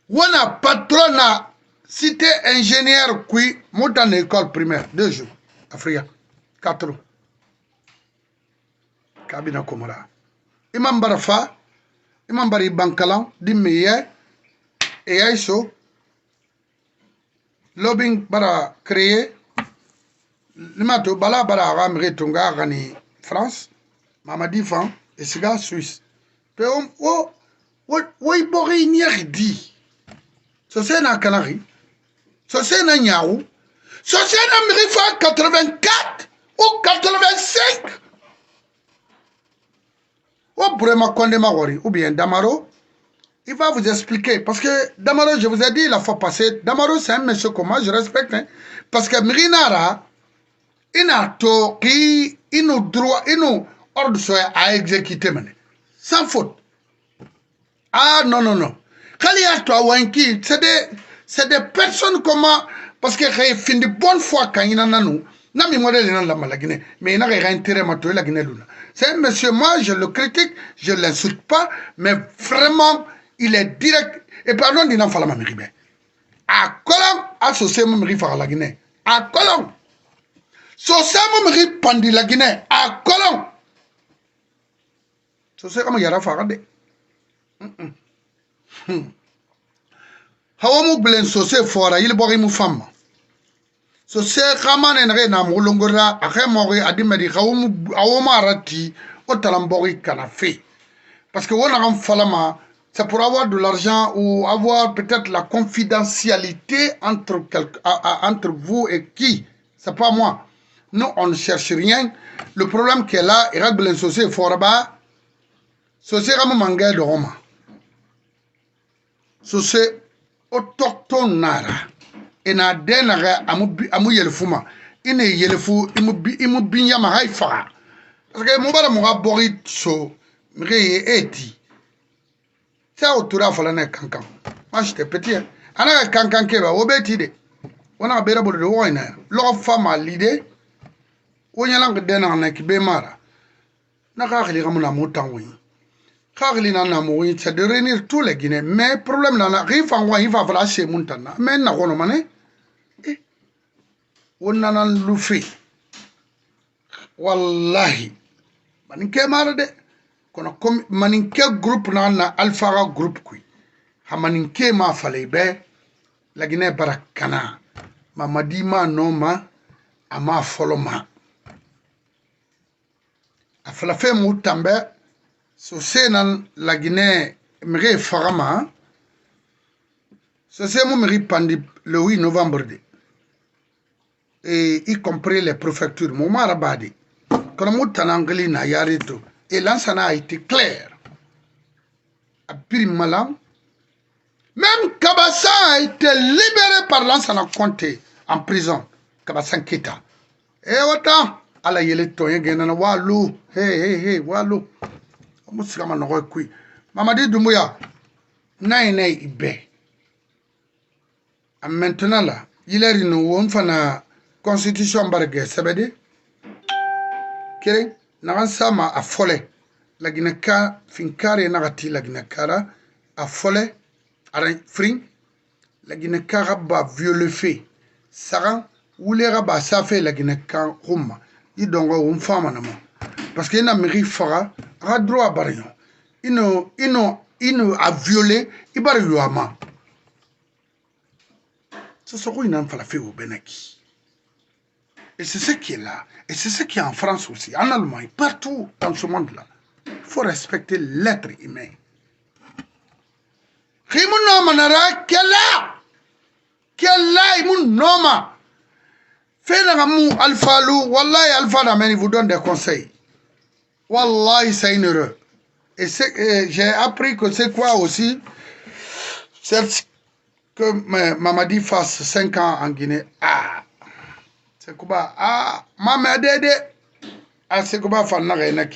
A: On a patronat. Cité ingénieur qui monte en école primaire, 2 jours, Afrika, 4 jours. Kabina Komora. Imam Barafa, Imam Bari Bankalan, Dimeye, et Aïso, lobbying bara créé, Limato Bala Bara Ramre Tonga Rani France, Mamadi Fan, et Siga Suisse. Pe o Bori Nyerdi. C'est un Canari. C'est un Niaou. C'est un Mirifa 84 ou 85. Ou Brema Konde Mawari ou bien Damaro. Il va vous expliquer. Parce que Damaro, je vous ai dit la fois passée, Damaro c'est un monsieur que moi je respecte. Hein, parce que Mirinara, il a tout qui, il nous droit, il nous ordre à exécuter. Sans faute. Ah non, non, non. Quand il y a toi, Wanki, c'est des personnes comment. Parce que j'ai fait de bonne foi quand il y en a nous. Non, mais moi, je ne la Guinée. Mais il n'a rien intérêt à la Guinée. C'est un monsieur, moi, je le critique, je ne l'insulte pas, mais vraiment, il est direct. Et pardon, il n'a pas la mérite. À Colomb, associé mon mérite à la Guinée. À Colomb. Associé mon mérite pendant la Guinée. À Colomb. Associé comme il y a la farade. Hawamu blen sose fora il bori mu femme sose kamane na na mulongora akemori adimedi hawuma arati otalambori kanafe parce que on a un falama c'est pour avoir de l'argent ou avoir peut-être la confidentialité entre vous et qui c'est pas moi nous on ne cherche rien le problème qui est là il règle sose fora ba sose kamu manga de Roma sose autochtone nara ena denara amu yelfuma ine yelfu imu binyama haifa parce que mobara mo bori so mre eti ça autoura fala na kankan moi j'étais petit ana kankan ke ba obeti de ona bera bodo woina lo fama l'idée wonyala ngdena na kibe mara na ka khili gamuna motanwi c'est de réunir tous les Guinéens. Mais le problème, il va falloir chez Montana. Mais il on a un loufi. Wallahi. Maninke marade. Maninke groupe na Alpha groupe kui. Maninke ma fallait be. La Guinée barakana. Mamadi ma noma. Ama foloma. Afala fe moutambe. So c'est dans la Guinée, méré Farama, so c'est mon méré pendant le 8 novembre, et y compris les préfectures, mon marabadi, quand on m'a anglais na yarito, et l'enseignant a été clair, à Pirimalam, même Kabassan a été libéré par l'enseignant Conté en prison, Kabassan Kita, et autant, à la yéleto, y a walou, hey, walou. Musikama no kui Mamadi Doumbouya nay ibe maintenant là il est nous on fana constitution barge sebede kere na sama a fole la Guinée-Ka, finkare nagati la Guinée-Kara, a folé, a fring, la Guinée-Kara ba viole fait, saran, ou les rabats ça fait la Guinée-Ka, rumma, il dongo un femme en amont. Parce qu'il y a un mairie fara, a droit à barion. Il a violé, il va lui ama. C'est ce qu'on a fait au Benaki. Et c'est ce qui est là. Et c'est ce qui est en France aussi, en Allemagne, partout dans ce monde-là. Il faut respecter l'être humain. Rimunoma nara, kella! Kella, imunoma! Fais-le Alpha Lou, Wallahi Alpha Dameni vous donne des conseils. Wallahi, c'est une erreur. Et j'ai appris que c'est quoi aussi, c'est que Mamadi fasse 5 ans en Guinée. Ah! C'est quoi? Ah! Mamadi, ah, c'est quoi?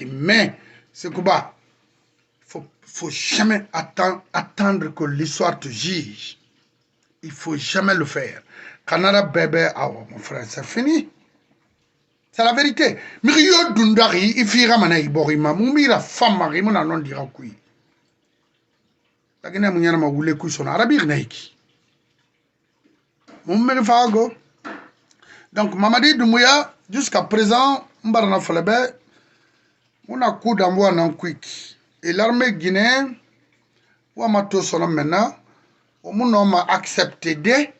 A: Mais, c'est quoi? Faut jamais attendre que l'histoire te juge. Il faut jamais le faire. Canada bébé, ah, mon frère, c'est fini. C'est la vérité. Mirio Dundari, il fit ramener Iborima, Moumira femme, Rimon a non dira qui. La Guinée, mon yana ma voulait coucher son arabe, Naiki. Moumere Fago. Donc, Mamadi Doumbouya, jusqu'à présent, Mbarana Falebe, on a coup d'envoi non quick. Et l'armée guinéenne, Wamato Solom maintenant, on a accepté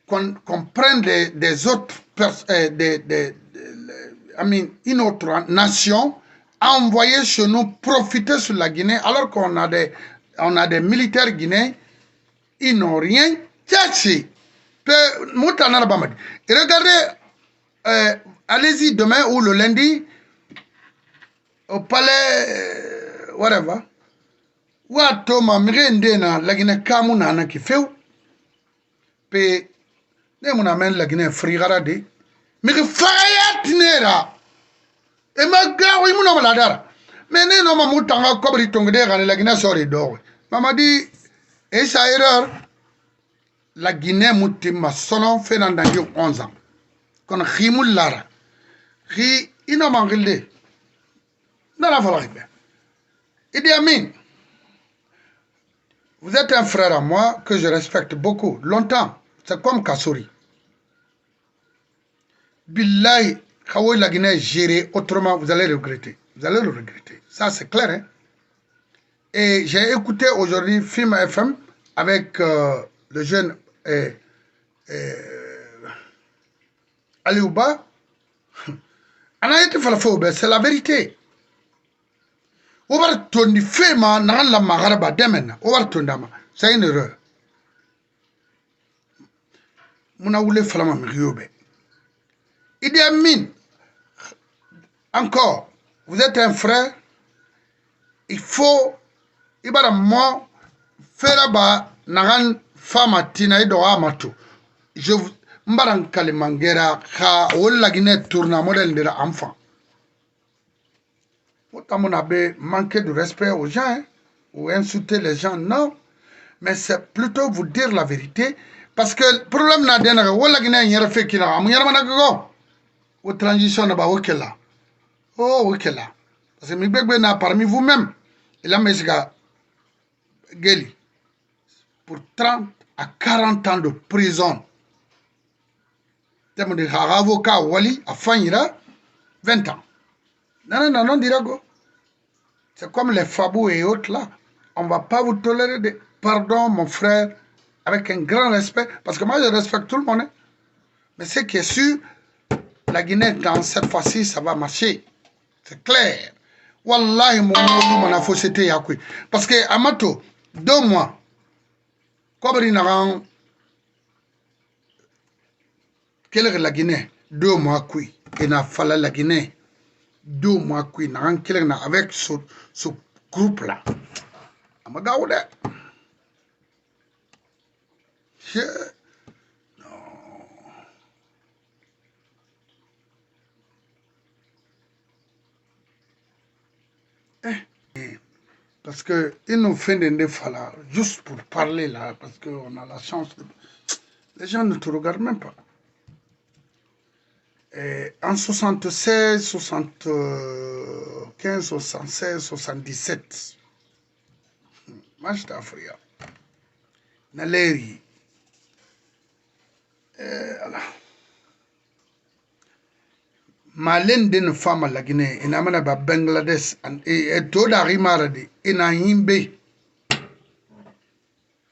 A: qu'on prenne des autres une autre nation a envoyé chez nous profiter sur la Guinée alors qu'on a des militaires guinéens, ils n'ont rien cherché. Regardez, allez-y demain ou le lundi au palais, whatever. Watoma mrende na la Guinée kamuna na kifeu pe ne muna men la Guinée frigara de mi fayat nera e magawi muna maladara mais ne no mamutanga kobri tongde ga la Guinée sori do Mamadi et sa erreur la Guinée mutima sono fenandangi 11 ans kon khimul lara khi ino mangilde na la fala be Idi Amin. Vous êtes un frère à moi que je respecte beaucoup, longtemps. C'est comme Kassouri. Billahi, Khawoui la Guinée gérée autrement, vous allez regretter. Vous allez le regretter. Ça, c'est clair. Hein? Et j'ai écouté aujourd'hui Film FM avec le jeune Aliouba. C'est la vérité. Overtondi fema nan la magaraba demen overtondama c'est une erreur muna wule falama mriobe Idi Amin encore vous êtes un frère il faut ibara mo feraba nagan fama tina ido amato je mbaran kalimangera kha wala Guinée tourna modèle de la enfant. On a manqué de respect aux gens hein, ou insulter les gens, non. Mais c'est plutôt vous dire la vérité. Parce que le problème n'a pas de fait qu'il a une transition n'a pas là. Oh, ok là. Parce que Mibegbe n'a parmi vous-même. Il a mis Geli pour 30 à 40 ans de prison. T'as dit avocat Wali à Fanyira 20 ans. Non, dirago. C'est comme les Fabou et autres là. On ne va pas vous tolérer de... Pardon, mon frère, avec un grand respect, parce que moi je respecte tout le monde. Hein. Mais ce qui est sûr, la Guinée, dans cette fois-ci, ça va marcher. C'est clair. Wallahi, mon a fausseté yakui. Parce que, Amato, 2 mois, comme il n'a quelle est la Guinée? 2 mois, kui. Il n'a fallu la Guinée. 2 mois qui n'a avec ce groupe là. Amagaoude. Non. Parce que ils nous font des fois juste pour parler là, parce qu'on a la chance de... Les gens ne te regardent même pas. En 76, 75, 76, 77. Match d'Afrique. Naleri. Malen den fama la Guinée, ina mana ba Bangladesh, et to da rimara de, ina yimbe.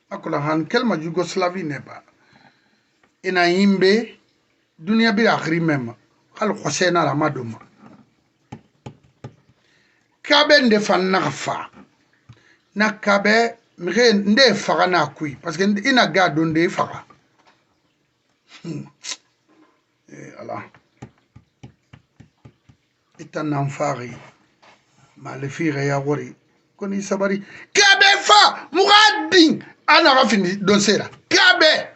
A: Akola han kelma Yougoslavie ne ba. Ina yimbe, dunia bi akhri même. Khal khosena la maduma. Kabe nde fan nafa. Na kabe, mire nde faga na kui. Parce que ina gado nde faga. Allah. Itan namfari. Ma le fire ya wori. Koni sabari. Kabe fa! Mouradin! Ana rafini donsera. Kabe!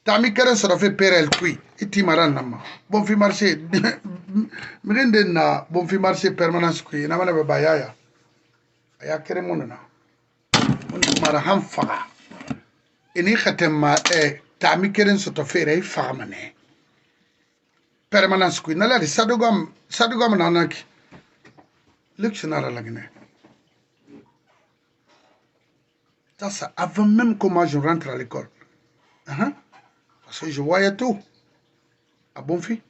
A: Tami keren sora fe perel kui. Iti maran nama. Bon fi marché. Mirende na bon fi marché permanence kui. Namana baba yaya. Aya kere munana. Munana mara ham faga. Ini khatem ma tami keren sota fere faga mane. Permanence kui. Nalari sadugam nanaki. Lectionnaire la Guinée. Ça, avant même que moi je rentre à l'école. Parce que je voyais tout. À bon fille.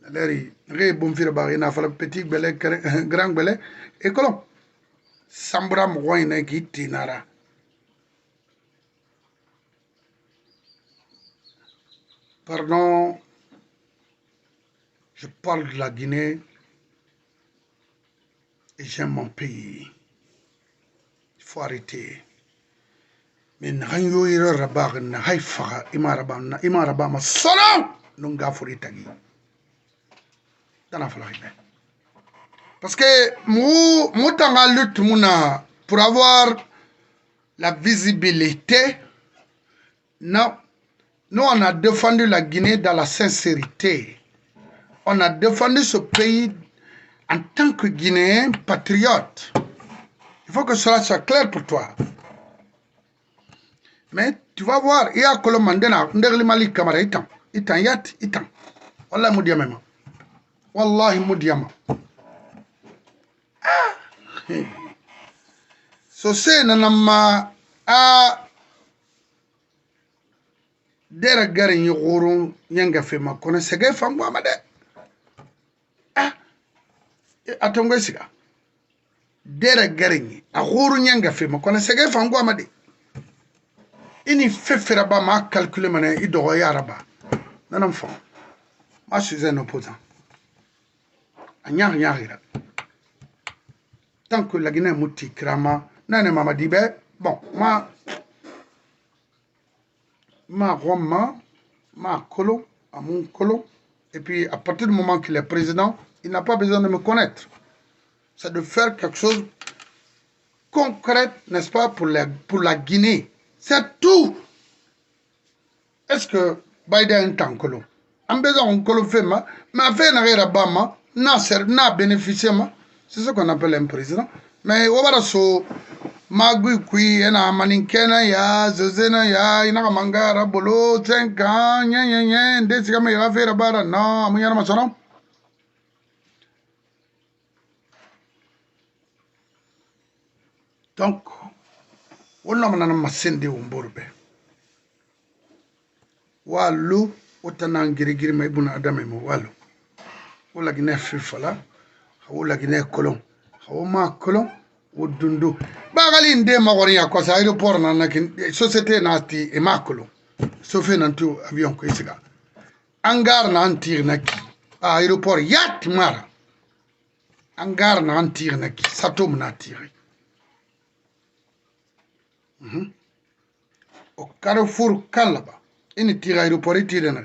A: Les bon fille, il a fallu petit belé, grand belé. Et colon. Sambra mouine qui tinara. Pardon. Je parle de la Guinée. Et j'aime mon pays. Il faut arrêter. Mais n'ayons eu rabat na haifa imaraba ma solo nunga furitagi. Dana falaribe. Parce que nous tanga lutte muna pour avoir la visibilité. Non, nous on a défendu la Guinée dans la sincérité. On a défendu ce pays en tant que Guinéen patriote. Il faut que cela soit clair pour toi. Mais tu vas voir, il y a Colomandena, Ndegli Malik Kamara, itan, yat, itan. Wallah Moudiamema. Wallahi Moudiama. So c'est nanama a dera garin yoro nyanga fema kona sege fangu amade. Atongo siga. Dera garin a goro nyanga fema kona sege fangu amade. Ini fait ba ma calculer mané idogo yaraba. Non enfant. Moi je suis un opposant. Anyar. Tant que la Guinée mouti krama, nane mama dibe, bon, ma Roma, ma colo, à mon colo, et puis à partir du moment qu'il est président, il n'a pas besoin de me connaître. C'est de faire quelque chose concret, n'est-ce pas, pour la Guinée. C'est tout. Est-ce que Biden est en colo? En besoin de colo fait ma, mais fait n'a rien à n'a bénéficié ma. C'est ce qu'on appelle un président. Mais voilà, so magui kui ena maninkena ya zezena ya ina mangara bolo 5 ans nya ndesi kama ya faire bara non amunyana masono. Donc wonna manana masende umborbe walu otana ngirigiri mai buna adame mo walu wala gine fifala wala gine kolon ma kolon wodundu bagali nde magori ya kosa aéroport na nakin société nati e makolo sofe nantu avion ko isiga angar na antir naki aéroport yat mara angar na antir naki satom na tire au Carrefour Kalaba ini tire aéroport tire na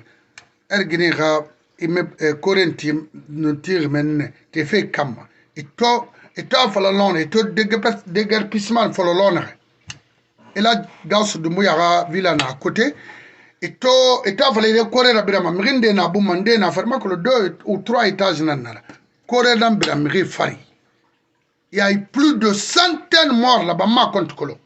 A: ergini ga imme korenti no tire men te fe kama et toi, Falolone, et toi, déguerpissement, Falolone. Et là, Gauss de Mouyara, Villa à côté. Et toi, fallait courir à Birama, Mrinde, na Boumande, na Ferma, que le 2 ou 3 étages, nana. Courir dans Biramiri, Fari. Il y a eu plus de centaines de morts là-bas, ma contre Colo.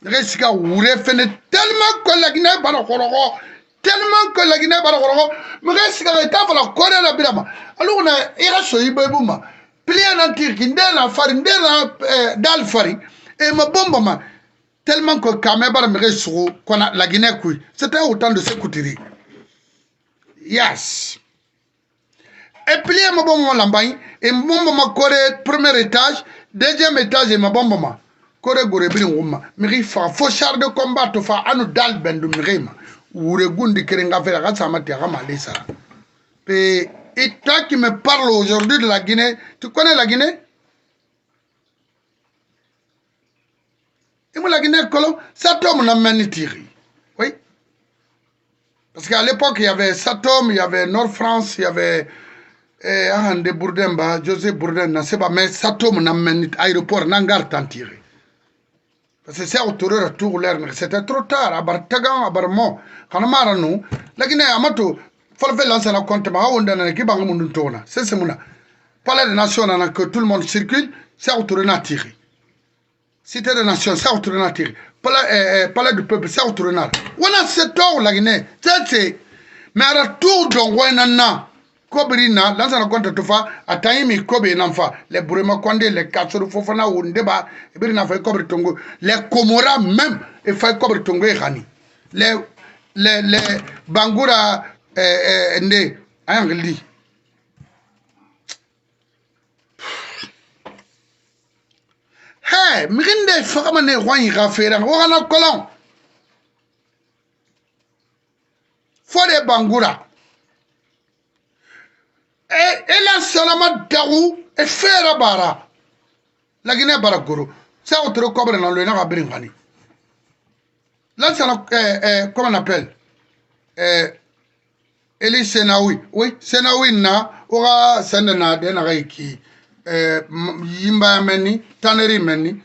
A: Resika wure fene tellement que la Guinée barakorogo tellement que la Guinée barakorogo me resika ta fala kore la birama alors on a ira so ibebuma plié na tirki ndena fari ndena dal fari et ma bomba ma tellement que Kamé bara me resiko kona la Guinée kui c'était autant de sécurité yes et plié ma bomba lambagne et bomba ma kore premier étage deuxième étage et ma bomba ma kore gore birin wumma miri fa fo char de combat to fa anu dal bendu mirima wure gundi kerenga fera ga samati ga malisa pe et toi qui me parle aujourd'hui de la Guinée, tu connais la Guinée? Et moi la Guinée Satom n'a même tiré. Oui. Parce qu'à l'époque il y avait Satom, il y avait Nord-France, il y avait Ahande Bourdemba, José Bourden, mais Satom n'a même aéroport n'angar tant tiré. Parce que c'est autour de tout l'air, c'était trop tard. Abar tagan, abar mo. Quand on m'a nous, la Guinée amato, faut faire lancer la compte, ma on donne qui bang mon tourna. C'est ce mona. Palais des Nations, que tout le monde circule, c'est autour de tiré. Cité des Nations, c'est autour de tiré. Palais du peuple, c'est autour de on a cet or la Guinée. C'est mais à tout donc on a Kobrina, dans un compte de fa, à Taïmi Kobe Namfa, les Burema Konde, les Katsuru Fofana, ou Ndeba, et Birina fait Kobre Tongo, les Komora même, et fait Kobre Tongo et Rani. Les Bangura, Nde, Angli. Hey, Mrinde, Faramane, Roy, Raffera, Orana Colon. Faut des Bangura. Et la salama darou et faire bara la Guinée barakuru ça autre cobre dans le nord à Bringani là c'est comment on appelle Eli Senawi oui Senawi na ora sendena de na reiki yimba meni taneri meni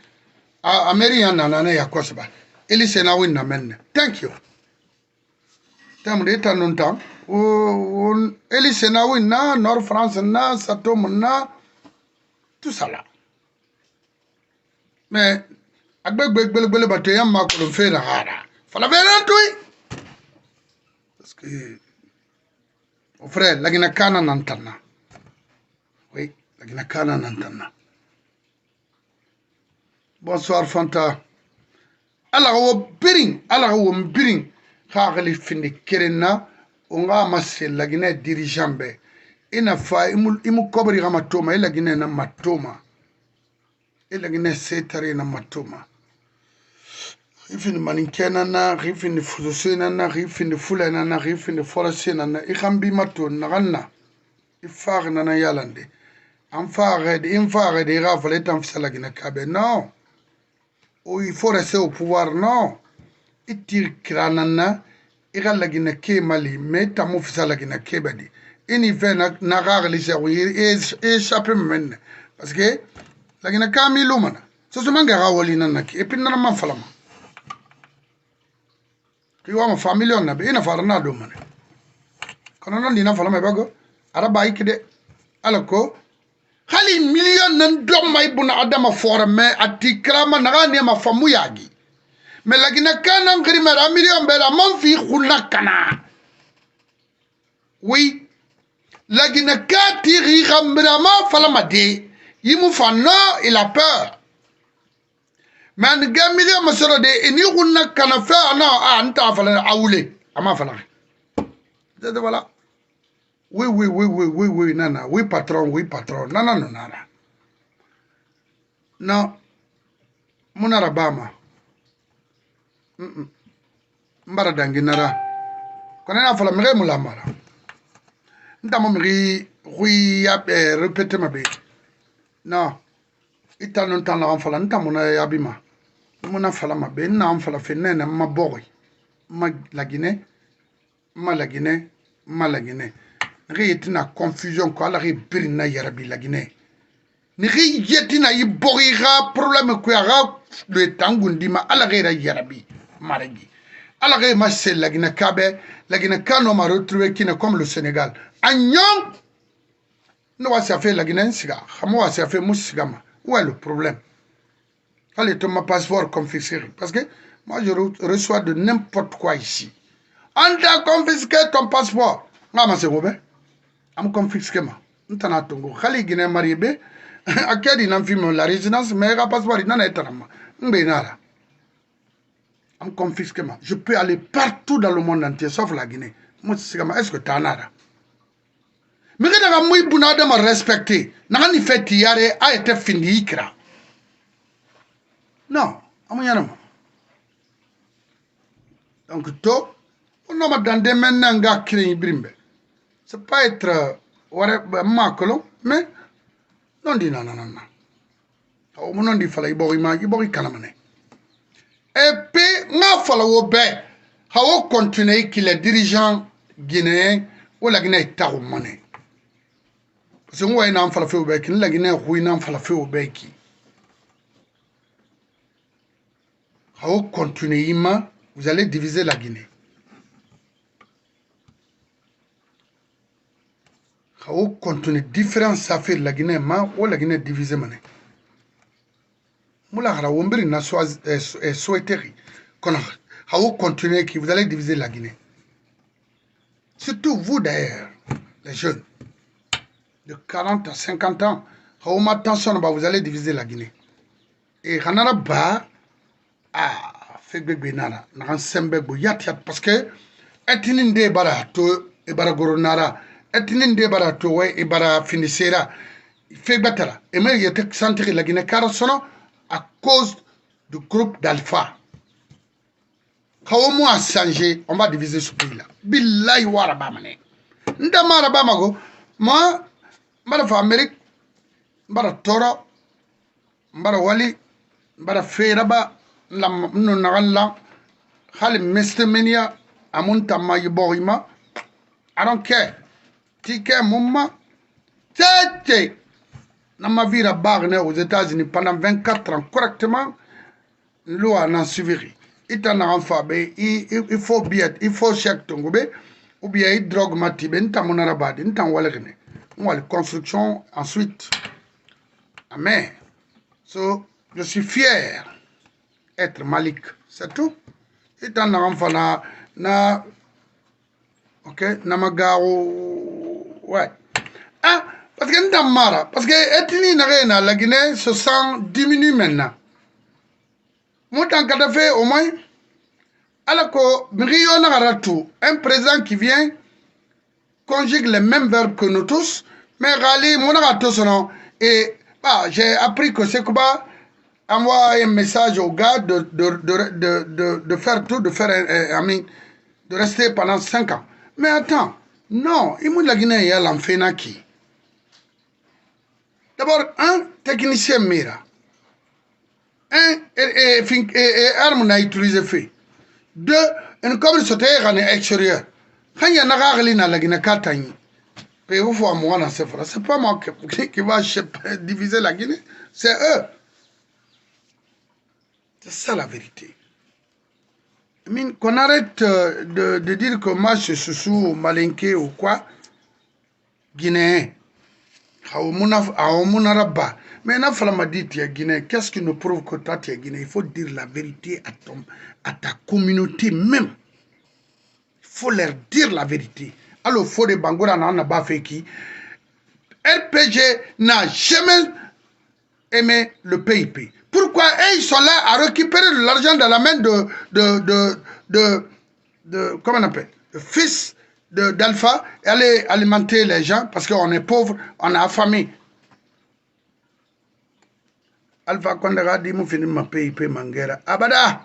A: American na ya kosba Eli Senawi na men thank you tamre tanuntam Eli Senawi na Nord France na Satom na tout ça là mais agbègbè bateau yam ma ko fait na hara fala vera tout parce que au frère la Guinée kana nantana oui la Guinée kana nantana bonsoir Fanta ala wo biring khagli fini kerena onga masse la Guinée dirigeant be ina fa imu kobri ga matoma la Guinée na matoma la Guinée setare na matoma ifini maninkena na ifini fusena na ifini fulana na ifini forasena na ikhambi mato na ganna ifagna na yalande infare de rafale tam la Guinée kabe non ou il faut rester au pouvoir non itir kranana ira la Guinée ke Mali mais tamu fisa la Guinée ke badi ini fait na ragli se et chape men parce que la Guinée kami lumana so so manga rawoli nanaki et puis na ma falama ki wa ma famille on na be ina farna do man kono non dina falama bago araba ikide alako khali million nan dom may buna adama fora mais atikrama na ne ma famu yagi mais la Guinée kana ngri mera million bela man fi khulna kana oui la Guinée ka tiri khamrama falama de yimu fanno il a peur man gamile masoro de ini kunna kana fa na anta fala awule ama fala de voilà oui nana oui patron nana nana non munara bama mbara danginara kona na fala mire mulamara ndamo miri oui ya répéter ma be non itanon tan la fala ntamuna yabima muna fala ma be na fala fenena ma boy ma la Guinée ritina confusion ko ala ri birina yarabi la Guinée ni ri yetina yi bogira problème ko ya le tangundi ma ala ri yarabi maragi ala ri ma c'est la Guinée kabe la Guinée kano ma retrouvé qui comme le Sénégal agnon no wa fait la Guinée siga xamo wa fait musigama où est le problème allez ton ma passeport confisqué parce que Moi, je reçois de n'importe quoi ici. On t'a confisqué ton passeport. Maman, c'est Robert. On m'a confisqué. On t'a tongo. Khali Guinée marié. À quel il film la résidence, mais le passeport, il n'en est pas. On me confisque. Je peux aller partout dans le monde entier, sauf la Guinée. Moi, est-ce que tu en as? Mais quand moi, je me respecter, n'a ni fait tiare a été fini. Non, donc, toi, on a dans des menanga qui brimbe. C'est pas être macolo, mais non, dit non. On a dit qu'il fallait y calamane. Et puis, on a fallu continuer que les dirigeants guinéens ou la Guinée est tarumane. Parce que nous avons fait au bec, la Guinée a fait au bec. On continue, vous allez diviser la Guinée. On continue différentes affaires la Guinée, ou la Guinée divisée. Moula hara wombiri na souhaité qu'on a continué que vous allez diviser la Guinée. Surtout vous d'ailleurs, les jeunes de 40 à 50 ans, attention, vous allez diviser la Guinée. Et Hanara Ba a fait Benara, parce que Etininde Barato et Baragoronara, Etininde Barato et Bara Finisera, fait battre. Et même il y a centré la Guinée Carasono à cause du groupe d'Alpha. Quand on a changé, on va diviser ce pays-là. Billahi warabamane. Ndama rabamago, moi, mbara fa Amérique, mbara Toro, mbara Wali, mbara Feraba, no nagalla, khali mestemenia, amunta mayiborima. I don't care. Tike mumma, tete. Dans ma vie à Barne aux États-Unis pendant 24 ans correctement, loi n'a suivi. Il t'en a enfabé, il faut bien, il faut chaque tongobé, ou bien il drogue matibé, il t'en monarabad, il t'en walerne. On va la construction ensuite. Amen. So, je suis fier d'être Malik. C'est tout. Il t'en a enfant na ok, namagaro, ouais. Ah, parce que nous mara, parce que ethnie la Guinée se sent diminue maintenant. Moi, tant qu'à fait au moins, alors que un président qui vient conjugue les mêmes verbes que nous tous, mais Rali, mon et j'ai appris que c'est quoi envoie un message au gars de faire tout, de faire de rester pendant 5 ans. Mais attends, non, il m'a la Guinée, il y a l'enfant qui. D'abord, un technicien mira. Un, arme n'a utilisé fait. Deux, une comme sauter à l'extérieur. Quand il y a un rare à la Guinée-Catanie, c'est pas moi qui va diviser la Guinée, c'est eux. C'est ça la vérité. Qu'on arrête de dire que moi je suis sous malinqué ou quoi, Guinéen. Mais il m'a dit, tu es Guinée. Qu'est-ce qui nous prouve que toi tu es Guinée? Il faut dire la vérité à ta communauté même. Il faut leur dire la vérité. Alors, il faut des Bangoura n'a pas fait qui. RPG n'a jamais aimé le PIP. Pourquoi ils sont là à récupérer de l'argent dans la main de comment on appelle, le fils d'Alpha et aller alimenter les gens parce qu'on est pauvre, on est affamé. Alpha Condé a dit, moi, je vais PIP Mangera. Abada!